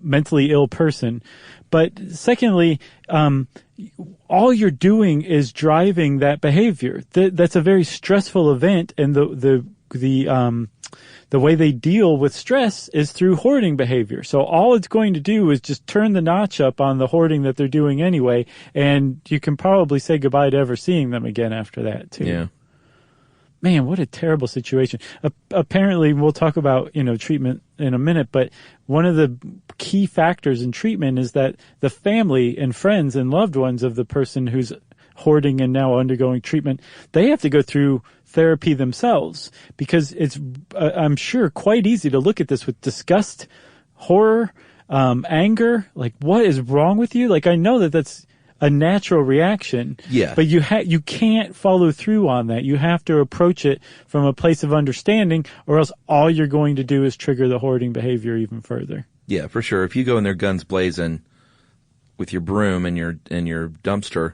mentally ill person. But secondly, all you're doing is driving that behavior. That's a very stressful event, and the way they deal with stress is through hoarding behavior. So all it's going to do is just turn the notch up on the hoarding that they're doing anyway, and you can probably say goodbye to ever seeing them again after that too. Yeah. Man, what a terrible situation. Apparently, we'll talk about, treatment in a minute, but one of the key factors in treatment is that the family and friends and loved ones of the person who's hoarding and now undergoing treatment, they have to go through therapy themselves, because it's, I'm sure, quite easy to look at this with disgust, horror, anger. Like, what is wrong with you? Like, I know that that's a natural reaction. Yeah. But you can't follow through on that. You have to approach it from a place of understanding, or else all you're going to do is trigger the hoarding behavior even further. Yeah, for sure. If you go in there guns blazing with your broom and your dumpster,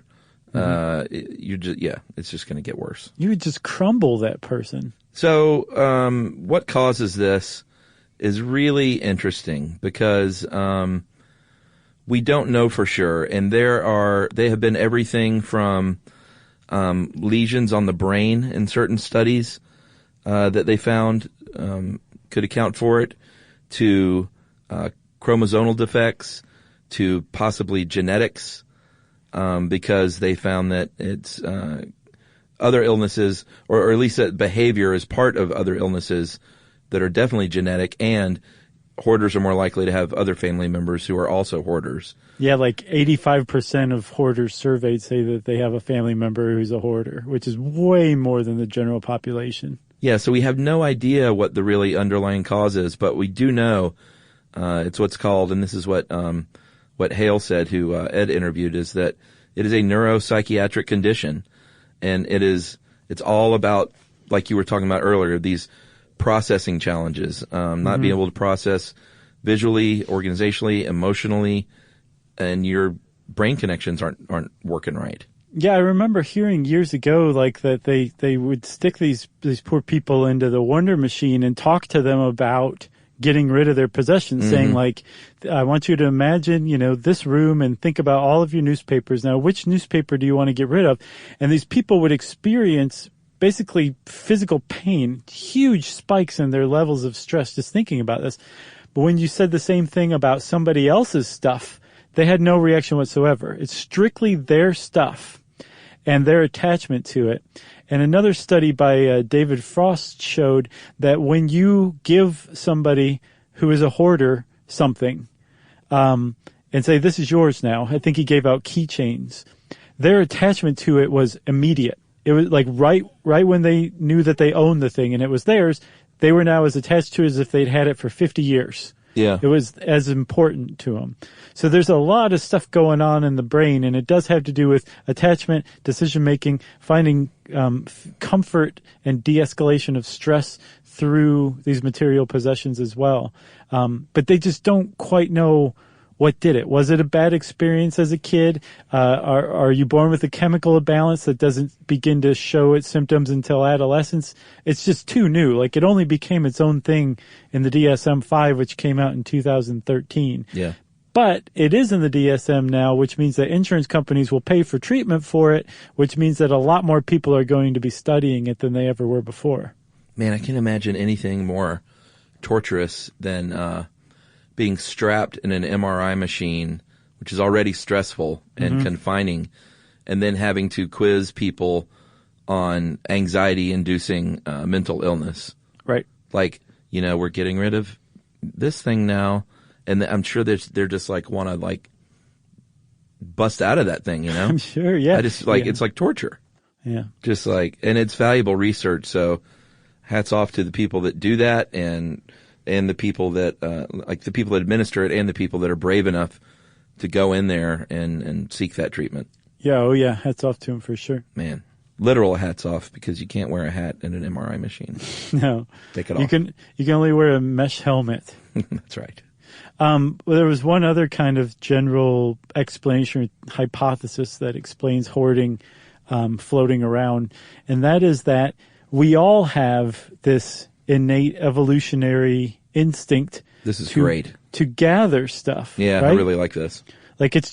it's just going to get worse. You would just crumble that person. So, what causes this is really interesting because, we don't know for sure. And they have been everything from, lesions on the brain in certain studies, that they found, could account for it, to, chromosomal defects, to possibly genetics, because they found that it's other illnesses, or at least that behavior is part of other illnesses that are definitely genetic, and hoarders are more likely to have other family members who are also hoarders. Yeah, like 85% of hoarders surveyed say that they have a family member who's a hoarder, which is way more than the general population. Yeah, so we have no idea what the really underlying cause is, but we do know it's what's called, and this is what Hale said, who Ed interviewed, is that it is a neuropsychiatric condition, and it's all about, like you were talking about earlier, these processing challenges, not being able to process visually, organizationally, emotionally, and your brain connections aren't working right. Yeah, I remember hearing years ago, like, that they would stick these poor people into the Wonder Machine and talk to them about getting rid of their possessions, saying like, I want you to imagine, this room and think about all of your newspapers. Now, which newspaper do you want to get rid of? And these people would experience basically physical pain, huge spikes in their levels of stress just thinking about this. But when you said the same thing about somebody else's stuff, they had no reaction whatsoever. It's strictly their stuff and their attachment to it. And another study by David Frost showed that when you give somebody who is a hoarder something, and say, this is yours now, I think he gave out keychains, their attachment to it was immediate. It was like right when they knew that they owned the thing and it was theirs, they were now as attached to it as if they'd had it for 50 years. Yeah. It was as important to them. So there's a lot of stuff going on in the brain, and it does have to do with attachment, decision-making, finding comfort and de-escalation of stress through these material possessions as well. But they just don't quite know what did it. Was it a bad experience as a kid? Are you born with a chemical imbalance that doesn't begin to show its symptoms until adolescence? It's just too new. Like, it only became its own thing in the DSM-5, which came out in 2013. Yeah. But it is in the DSM now, which means that insurance companies will pay for treatment for it, which means that a lot more people are going to be studying it than they ever were before. Man, I can't imagine anything more torturous than being strapped in an MRI machine, which is already stressful and confining, and then having to quiz people on anxiety-inducing mental illness. Right. Like, we're getting rid of this thing now, and I'm sure they're just like want to like bust out of that thing, I'm sure, yeah. I just like it's like torture. Yeah. Just like, and it's valuable research. So, hats off to the people that do that, and the people that like the people that administer it, and the people that are brave enough to go in there and seek that treatment. Yeah, oh yeah, hats off to them for sure. Man, literal hats off, because you can't wear a hat in an MRI machine. No, take it off. You can only wear a mesh helmet. That's right. Well, there was one other kind of general explanation or hypothesis that explains hoarding floating around, and that is that we all have this innate evolutionary instinct. This is great. To gather stuff. Yeah, right? I really like this. Like it's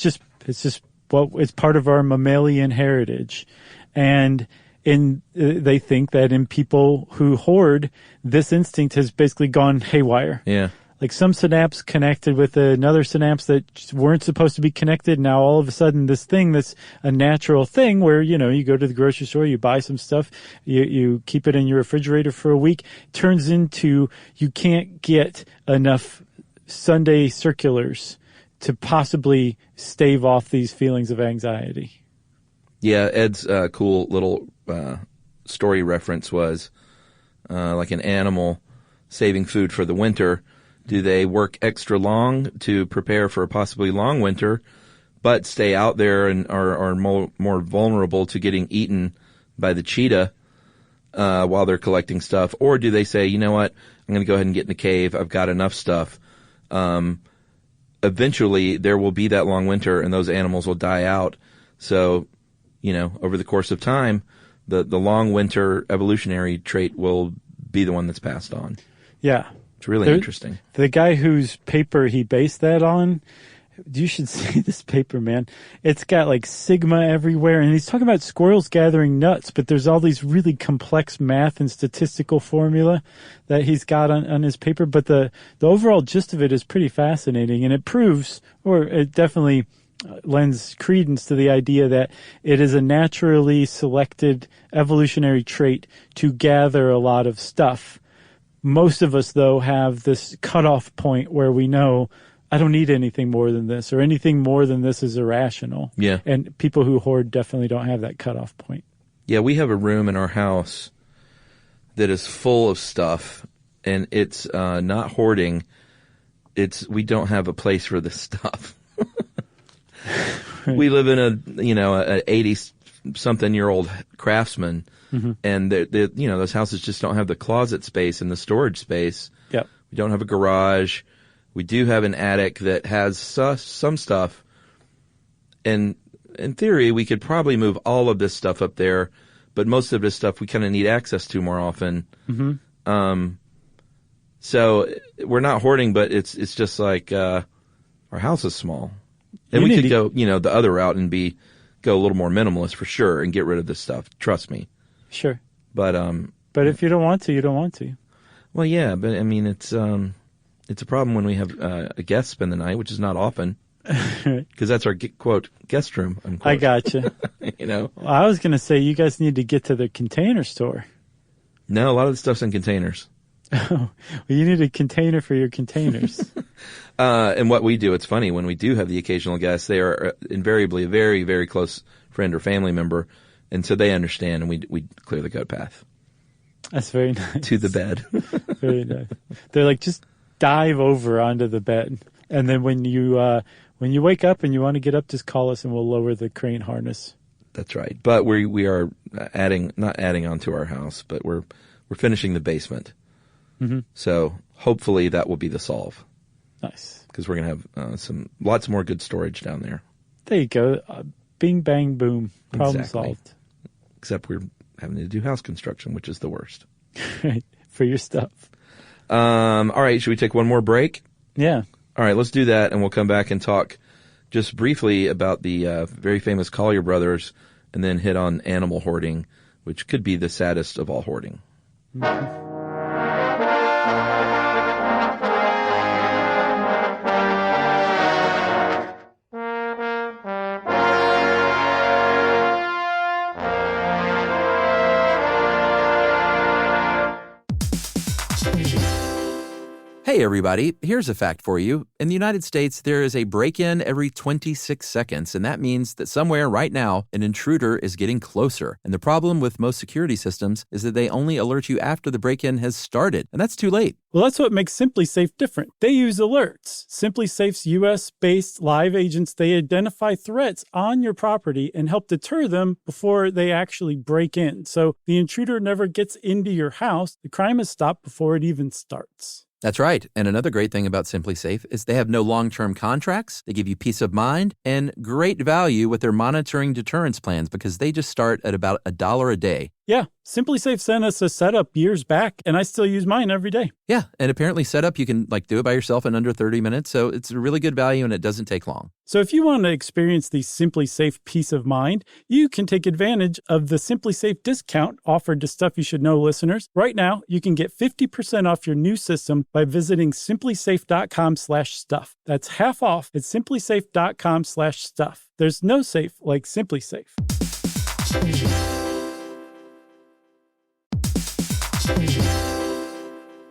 part of our mammalian heritage, and they think that in people who hoard, this instinct has basically gone haywire. Yeah. Like some synapse connected with another synapse that weren't supposed to be connected. Now all of a sudden this thing that's a natural thing where, you go to the grocery store, you buy some stuff, you keep it in your refrigerator for a week, turns into you can't get enough Sunday circulars to possibly stave off these feelings of anxiety. Yeah, Ed's cool little story reference was like an animal saving food for the winter. Do they work extra long to prepare for a possibly long winter, but stay out there and are more vulnerable to getting eaten by the cheetah while they're collecting stuff? Or do they say, you know what, I'm going to go ahead and get in the cave. I've got enough stuff. Eventually, there will be that long winter, and those animals will die out. So, over the course of time, the long winter evolutionary trait will be the one that's passed on. Yeah. It's really interesting. The guy whose paper he based that on, you should see this paper, man. It's got like sigma everywhere, and he's talking about squirrels gathering nuts, but there's all these really complex math and statistical formula that he's got on his paper. But the overall gist of it is pretty fascinating, and it proves, or it definitely lends credence to the idea that it is a naturally selected evolutionary trait to gather a lot of stuff. Most of us, though, have this cutoff point where we know I don't need anything more than this, or anything more than this is irrational. Yeah. And people who hoard definitely don't have that cutoff point. Yeah, we have a room in our house that is full of stuff, and it's not hoarding. We don't have a place for this stuff. Right. We live in a 80-something-year-old craftsman. Mm-hmm. And those houses just don't have the closet space and the storage space. Yep. We don't have a garage. We do have an attic that has some stuff. And in theory, we could probably move all of this stuff up there, but most of this stuff we kind of need access to more often. Mm-hmm. So we're not hoarding, but it's just like our house is small. And we could go, the other route and go a little more minimalist for sure and get rid of this stuff. Trust me. Sure. But if you don't want to, you don't want to. Well, yeah, but I mean, it's a problem when we have a guest spend the night, which is not often. Because that's our, quote, guest room, unquote. I gotcha. Well, I was going to say you guys need to get to the Container Store. No, a lot of the stuff's in containers. Oh, well, you need a container for your containers. And what we do, it's funny, when we do have the occasional guest, they are invariably a very, very close friend or family member, and so they understand, and we clear the goat path. That's very nice. To the bed. Very nice. They're like, just dive over onto the bed, and then when you wake up and you want to get up, just call us and we'll lower the crane harness. That's right. But we are not adding on to our house, but we're finishing the basement. Mm-hmm. So hopefully that will be the solve. Nice. Because we're going to have lots more good storage down there. There you go. Bing, bang, boom. Problem solved. Except we're having to do house construction, which is the worst. Right. For your stuff. All right. Should we take one more break? Yeah. All right. Let's do that, and we'll come back and talk just briefly about the very famous Collier brothers, and then hit on animal hoarding, which could be the saddest of all hoarding. Mm-hmm. Hey everybody, here's a fact for you. In the United States, there is a break-in every 26 seconds, and that means that somewhere right now, an intruder is getting closer. And the problem with most security systems is that they only alert you after the break-in has started, and that's too late. Well, that's what makes SimpliSafe different. They use alerts. SimpliSafe's U.S.-based live agents, they identify threats on your property and help deter them before they actually break in. So the intruder never gets into your house. The crime is stopped before it even starts. That's right. And another great thing about SimpliSafe is they have no long-term contracts. They give you peace of mind and great value with their monitoring deterrence plans because they just start at about $1 a day. Yeah, SimpliSafe sent us a setup years back, and I still use mine every day. Yeah, and apparently setup, you can do it by yourself in under 30 minutes, so it's a really good value and it doesn't take long. So if you want to experience the SimpliSafe peace of mind, you can take advantage of the SimpliSafe discount offered to Stuff You Should Know listeners. Right now, you can get 50% off your new system by visiting simplisafe.com/stuff. That's half off at simplisafe.com/stuff. There's no safe like SimpliSafe.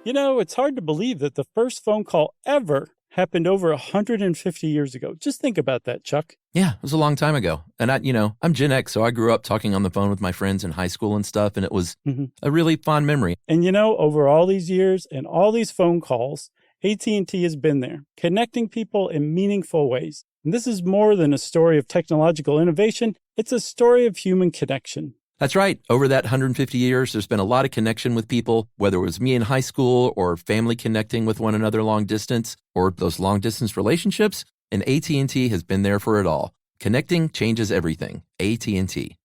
You know, it's hard to believe that the first phone call ever happened over 150 years ago. Just think about that, Chuck. Yeah, it was a long time ago. And I'm Gen X, so I grew up talking on the phone with my friends in high school and stuff, and it was a really fond memory. And over all these years and all these phone calls, AT&T has been there, connecting people in meaningful ways. And this is more than a story of technological innovation. It's a story of human connection. That's right. Over that 150 years, there's been a lot of connection with people, whether it was me in high school or family connecting with one another long distance or those long distance relationships. And AT&T has been there for it all. Connecting changes everything. AT&T.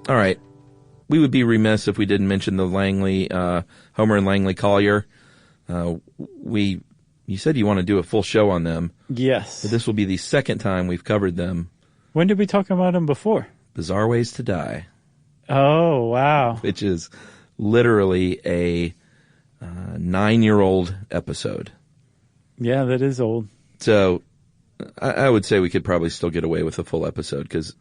All right. We would be remiss if we didn't mention the Langley, Homer and Langley Collier. You said you want to do a full show on them. Yes. But this will be the second time we've covered them. When did we talk about them before? Bizarre Ways to Die. Oh, wow. Which is literally a 9-year-old episode. Yeah, that is old. So I would say we could probably still get away with a full episode because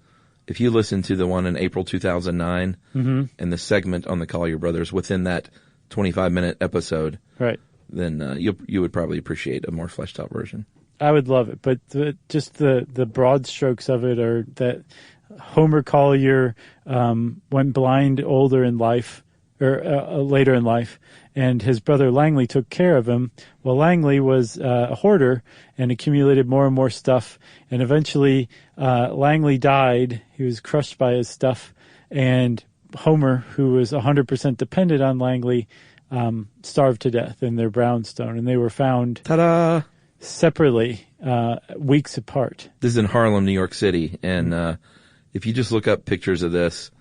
if you listen to the one in April 2009 and the segment on the Collier brothers within that 25-minute episode, right, then you would probably appreciate a more fleshed out version. I would love it, but just the broad strokes of it are that Homer Collier went blind later in life, and his brother Langley took care of him. Well, Langley was a hoarder and accumulated more and more stuff, and eventually Langley died. He was crushed by his stuff, and Homer, who was 100% dependent on Langley, starved to death in their brownstone, and they were found Ta-da! separately, weeks apart. This is in Harlem, New York City, and if you just look up pictures of this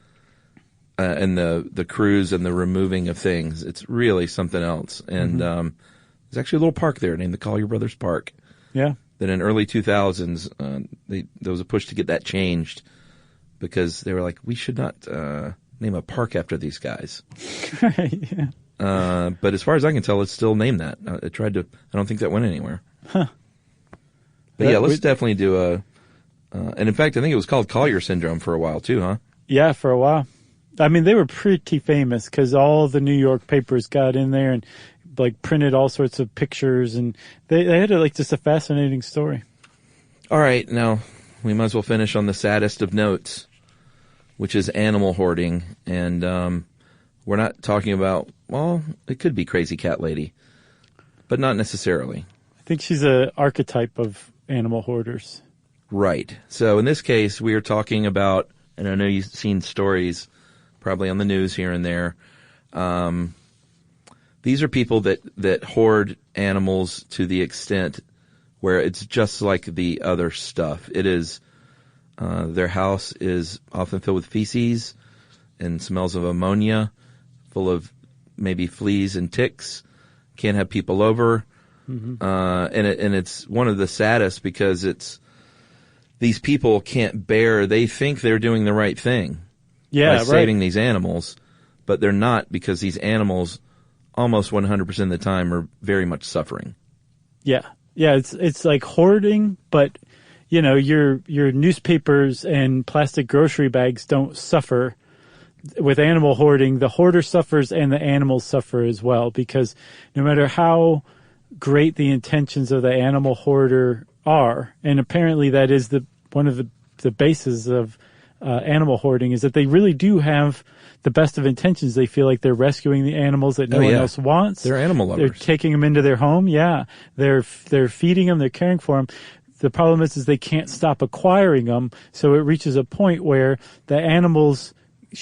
and the crews and the removing of things, it's really something else. And there's actually a little park there named the Collier Brothers Park. Yeah. That in early 2000s, there was a push to get that changed because they were like, we should not name a park after these guys. Right, yeah. But as far as I can tell, it's still named that. I don't think that went anywhere. Huh. But yeah, let's definitely do and in fact, I think it was called Collier syndrome for a while too, huh? Yeah, for a while. I mean, they were pretty famous because all the New York papers got in there and like printed all sorts of pictures, and they had just a fascinating story. All right, now we might as well finish on the saddest of notes, which is animal hoarding. And we're not talking about, well, it could be Crazy Cat Lady, but not necessarily. I think she's an archetype of animal hoarders. Right. So in this case, we are talking about, and I know you've seen stories probably on the news here and there. These are people that hoard animals to the extent where it's just like the other stuff. It is, their house is often filled with feces and smells of ammonia, full of maybe fleas and ticks. Can't have people over. Mm-hmm. And it's one of the saddest because these people can't bear, they think they're doing the right thing. Yeah, by saving these animals, but they're not, because these animals almost 100% of the time are very much suffering. Yeah. Yeah, it's like hoarding, but your newspapers and plastic grocery bags don't suffer. With animal hoarding, the hoarder suffers and the animals suffer as well, because no matter how great the intentions of the animal hoarder are, and apparently that is one of the bases of animal hoarding, is that they really do have the best of intentions. They feel like they're rescuing the animals that no one else wants. They're animal lovers. They're taking them into their home. Yeah. They're feeding them. They're caring for them. The problem is they can't stop acquiring them. So it reaches a point where the animals,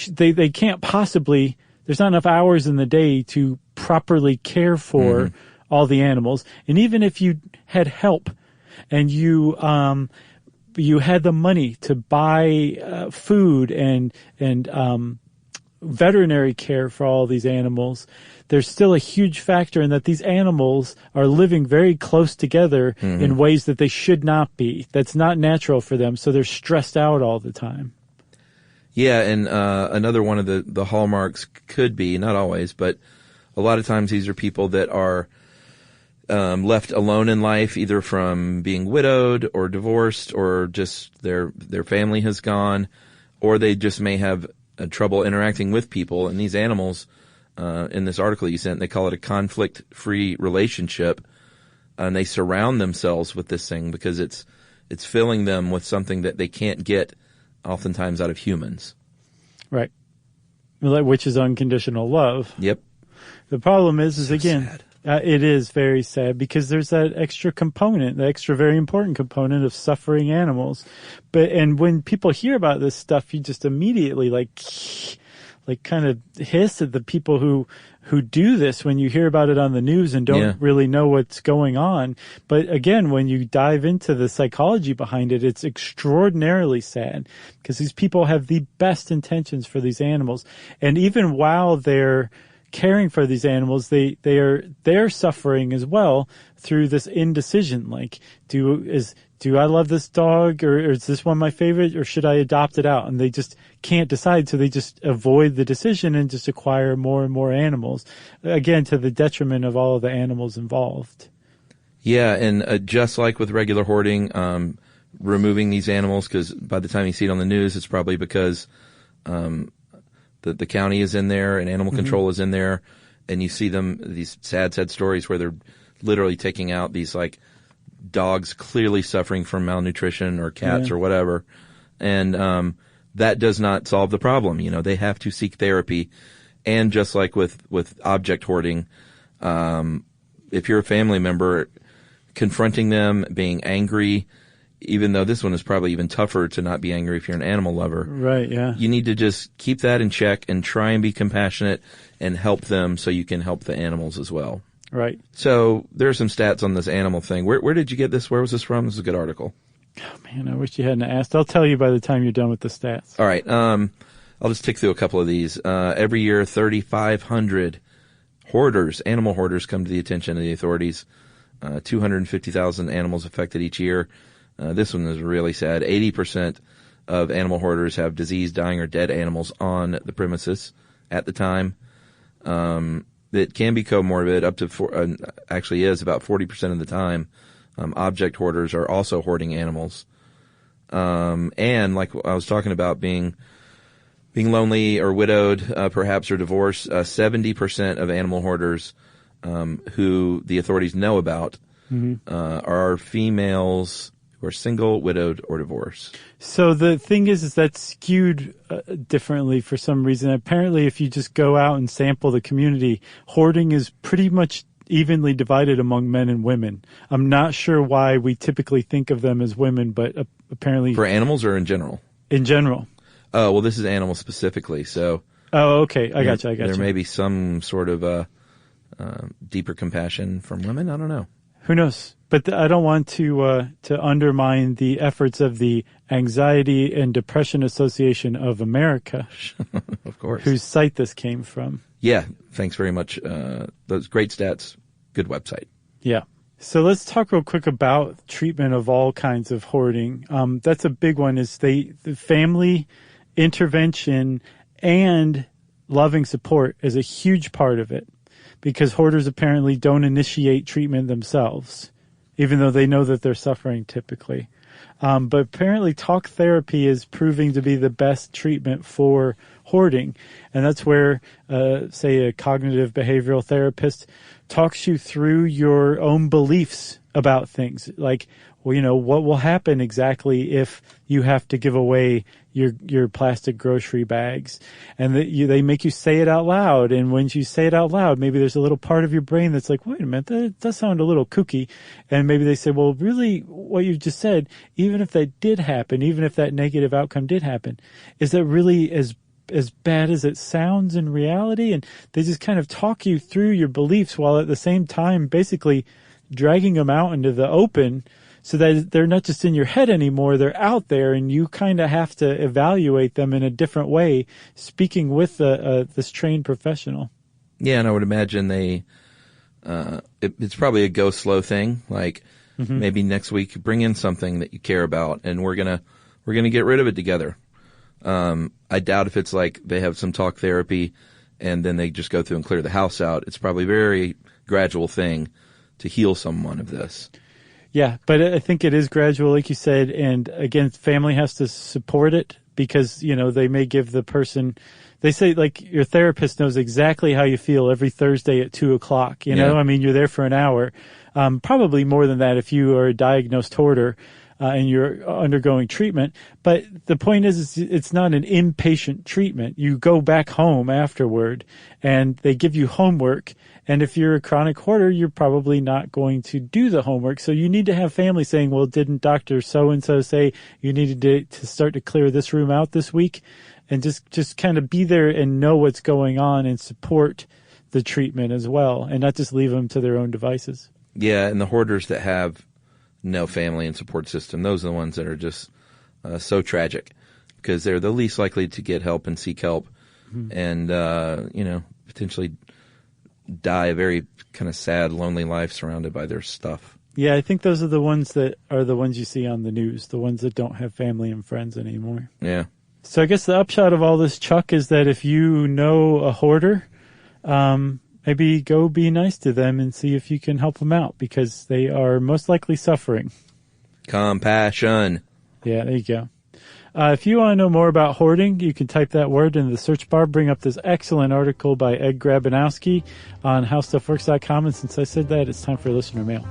they can't possibly, there's not enough hours in the day to properly care for all the animals. And even if you had help and you had the money to buy food and veterinary care for all these animals, there's still a huge factor in that these animals are living very close together in ways that they should not be. That's not natural for them, so they're stressed out all the time. Yeah, and another one of the hallmarks could be, not always, but a lot of times these are people that are left alone in life, either from being widowed or divorced, or just their family has gone, or they just may have trouble interacting with people. And these animals, in this article you sent, they call it a conflict-free relationship, and they surround themselves with this thing because it's filling them with something that they can't get oftentimes out of humans. Right. Which is unconditional love. Yep. The problem is again, sad. It is very sad because there's that extra component, the extra very important component of suffering animals. And when people hear about this stuff, you just immediately like kind of hiss at the people who do this when you hear about it on the news and don't really know what's going on. But again, when you dive into the psychology behind it, it's extraordinarily sad because these people have the best intentions for these animals. And even while they're caring for these animals, they're suffering as well through this indecision. Like, do I love this dog, or is this one my favorite, or should I adopt it out? And they just can't decide, so they just avoid the decision and just acquire more and more animals, again to the detriment of all of the animals involved. Yeah, and just like with regular hoarding, removing these animals, because by the time you see it on the news, it's probably because the county is in there and animal control is in there, and you see these sad stories where they're literally taking out these like dogs clearly suffering from malnutrition, or cats or whatever. And that does not solve the problem. They have to seek therapy. And just like with object hoarding, if you're a family member, confronting them, being angry, even though this one is probably even tougher to not be angry if you're an animal lover. Right, yeah. You need to just keep that in check and try and be compassionate and help them so you can help the animals as well. Right. So there are some stats on this animal thing. Where did you get this? Where was this from? This is a good article. Oh, man, I wish you hadn't asked. I'll tell you by the time you're done with the stats. All right. I'll just tick through a couple of these. Every year, 3,500 hoarders, animal hoarders, come to the attention of the authorities. 250,000 animals affected each year. This one is really sad. 80% of animal hoarders have diseased, dying, or dead animals on the premises at the time. It can be comorbid up to actually is about 40% of the time. Object hoarders are also hoarding animals. And like I was talking about being lonely or widowed, perhaps, or divorced, 70% of animal hoarders who the authorities know about are females who are single, widowed, or divorced. So the thing is that's skewed differently for some reason. Apparently, if you just go out and sample the community, hoarding is pretty much evenly divided among men and women. I'm not sure why we typically think of them as women, but apparently... For animals or in general? In general. Oh, well, this is animals specifically, so... Oh, okay. I got you. There may be some sort of deeper compassion from women. I don't know. Who knows? But I don't want to undermine the efforts of the Anxiety and Depression Association of America. Of course. Whose site this came from. Yeah. Thanks very much. Those great stats. Good website. Yeah. So let's talk real quick about treatment of all kinds of hoarding. That's a big one, is the family intervention and loving support is a huge part of it, because hoarders apparently don't initiate treatment themselves, even though they know that they're suffering typically. But apparently talk therapy is proving to be the best treatment for hoarding. And that's where, say, a cognitive behavioral therapist talks you through your own beliefs about things. Like, well, what will happen exactly if you have to give away your plastic grocery bags? And they make you say it out loud. And when you say it out loud, maybe there's a little part of your brain that's like, wait a minute, that does sound a little kooky. And maybe they say, well, really, what you just said, even if that did happen, even if that negative outcome did happen, is that really as bad as it sounds in reality? And they just kind of talk you through your beliefs while at the same time basically dragging them out into the open, so that they're not just in your head anymore, they're out there, and you kind of have to evaluate them in a different way, speaking with this trained professional. Yeah, and I would imagine it's probably a go slow thing. Like maybe next week bring in something that you care about, and we're gonna get rid of it together. I doubt if it's like they have some talk therapy and then they just go through and clear the house out. It's probably a very gradual thing to heal someone of this. Yeah, but I think it is gradual, like you said, and again, family has to support it, because, they may give the person, they say, like, your therapist knows exactly how you feel every Thursday at 2:00, Yeah. I mean, you're there for an hour, probably more than that if you are a diagnosed hoarder. And you're undergoing treatment. But the point is it's not an inpatient treatment. You go back home afterward and they give you homework. And if you're a chronic hoarder, you're probably not going to do the homework. So you need to have family saying, well, didn't Dr. So-and-so say you needed to start to clear this room out this week? And just kind of be there and know what's going on and support the treatment as well, and not just leave them to their own devices. Yeah, and the hoarders that have no family and support system, those are the ones that are just so tragic, because they're the least likely to get help and seek help, and potentially die a very kind of sad, lonely life surrounded by their stuff. Yeah, I think those are the ones you see on the news, the ones that don't have family and friends anymore. Yeah. So I guess the upshot of all this, Chuck, is that if you know a hoarder, maybe go be nice to them and see if you can help them out, because they are most likely suffering. Compassion. Yeah, there you go. If you want to know more about hoarding, you can type that word into the search bar, bring up this excellent article by Ed Grabanowski on howstuffworks.com. And since I said that, it's time for listener mail.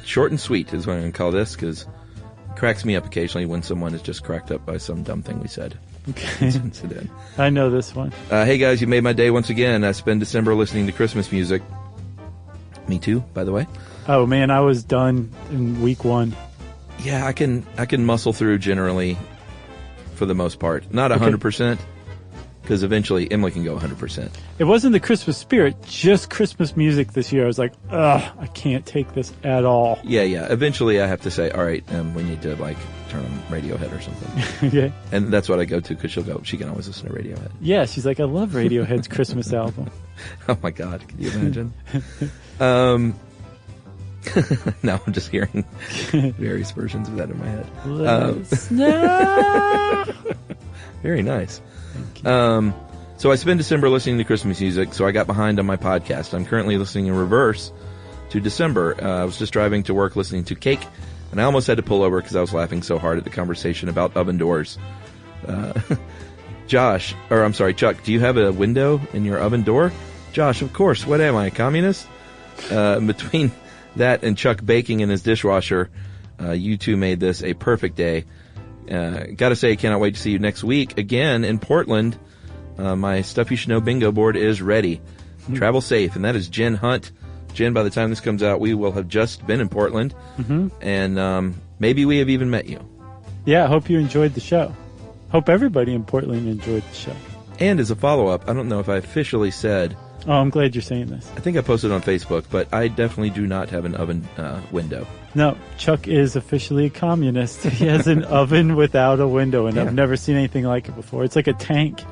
Short and sweet is what I'm going to call this, because it cracks me up occasionally when someone is just cracked up by some dumb thing we said. Okay. I know this one. Hey guys, you made my day once again. I spend December listening to Christmas music. Me too, by the way. Oh man, I was done in week 1. Yeah, I can muscle through generally for the most part. Not 100%, because eventually Emily can go 100%. It wasn't the Christmas spirit, just Christmas music this year. I was like, ugh, I can't take this at all. Yeah. Eventually I have to say, all right, we need to like turn on Radiohead or something. Okay. And that's what I go to, because she can always listen to Radiohead. Yeah, she's like, I love Radiohead's Christmas album. Oh my God, can you imagine? Now I'm just hearing various versions of that in my head. Very nice. So I spent December listening to Christmas music, so I got behind on my podcast. I'm currently listening in reverse to December. I was just driving to work listening to Cake, and I almost had to pull over because I was laughing so hard at the conversation about oven doors. Chuck, do you have a window in your oven door? Josh, of course. What am I, a communist? Between that and Chuck baking in his dishwasher, you two made this a perfect day. Gotta say, cannot wait to see you next week again in Portland. My Stuff You Should Know bingo board is ready. Travel safe. And that is Jen Hunt. Jen, by the time this comes out, we will have just been in Portland. And maybe we have even met you. Yeah, I hope you enjoyed the show. Hope everybody in Portland enjoyed the show. And as a follow-up, I don't know if I officially said... Oh, I'm glad you're saying this. I think I posted on Facebook, but I definitely do not have an oven window. No, Chuck is officially a communist. He has an oven without a window, and I've never seen anything like it before. It's like a tank.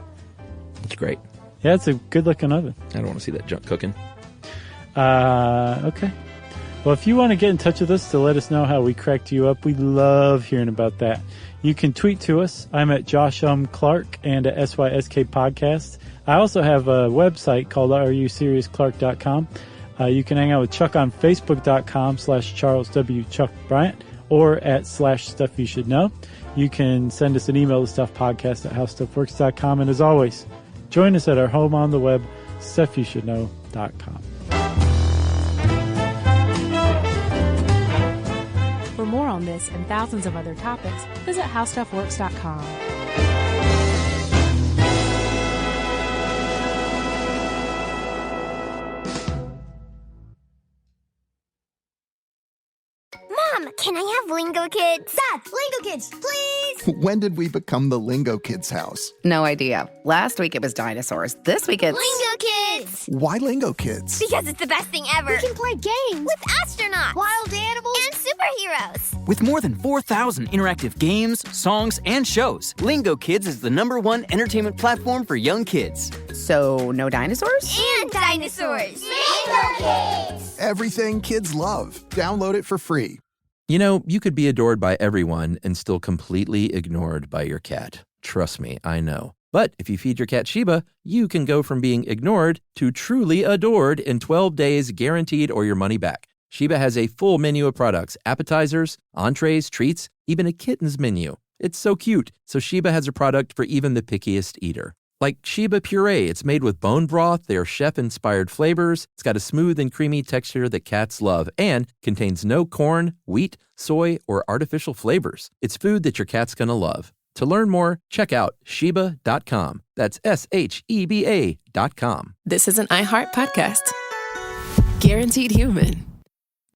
It's great. Yeah, it's a good-looking oven. I don't want to see that junk cooking. Okay. Well, if you want to get in touch with us to let us know how we cracked you up, we love hearing about that. You can tweet to us. I'm at Josh Clark and at SYSK Podcast. I also have a website called areyouserious.clark.com. You can hang out with Chuck on Facebook.com/Charles W. Chuck Bryant or at /Stuff You Should Know. You can send us an email to stuffpodcast@howstuffworks.com. And as always, join us at our home on the web, stuffyoushouldknow.com. For more on this and thousands of other topics, visit howstuffworks.com. Mom, can I have Lingo Kids? Dad, Lingo Kids, please! When did we become the Lingo Kids house? No idea. Last week it was dinosaurs. This week it's... Lingo Kids! Why Lingo Kids? Because it's the best thing ever. We can play games with astronauts, wild animals, and superheroes. With more than 4,000 interactive games, songs, and shows, Lingo Kids is the #1 entertainment platform for young kids. So, no dinosaurs? And dinosaurs! Lingo Kids! Everything kids love. Download it for free. You know, you could be adored by everyone and still completely ignored by your cat. Trust me, I know. But if you feed your cat Sheba, you can go from being ignored to truly adored in 12 days guaranteed or your money back. Sheba has a full menu of products, appetizers, entrees, treats, even a kitten's menu. It's so cute, so Sheba has a product for even the pickiest eater. Like Sheba Puree, it's made with bone broth, they are chef-inspired flavors, it's got a smooth and creamy texture that cats love, and contains no corn, wheat, soy, or artificial flavors. It's food that your cat's gonna love. To learn more, check out Sheba.com. That's SHEBA.com. This is an iHeart podcast. Guaranteed human.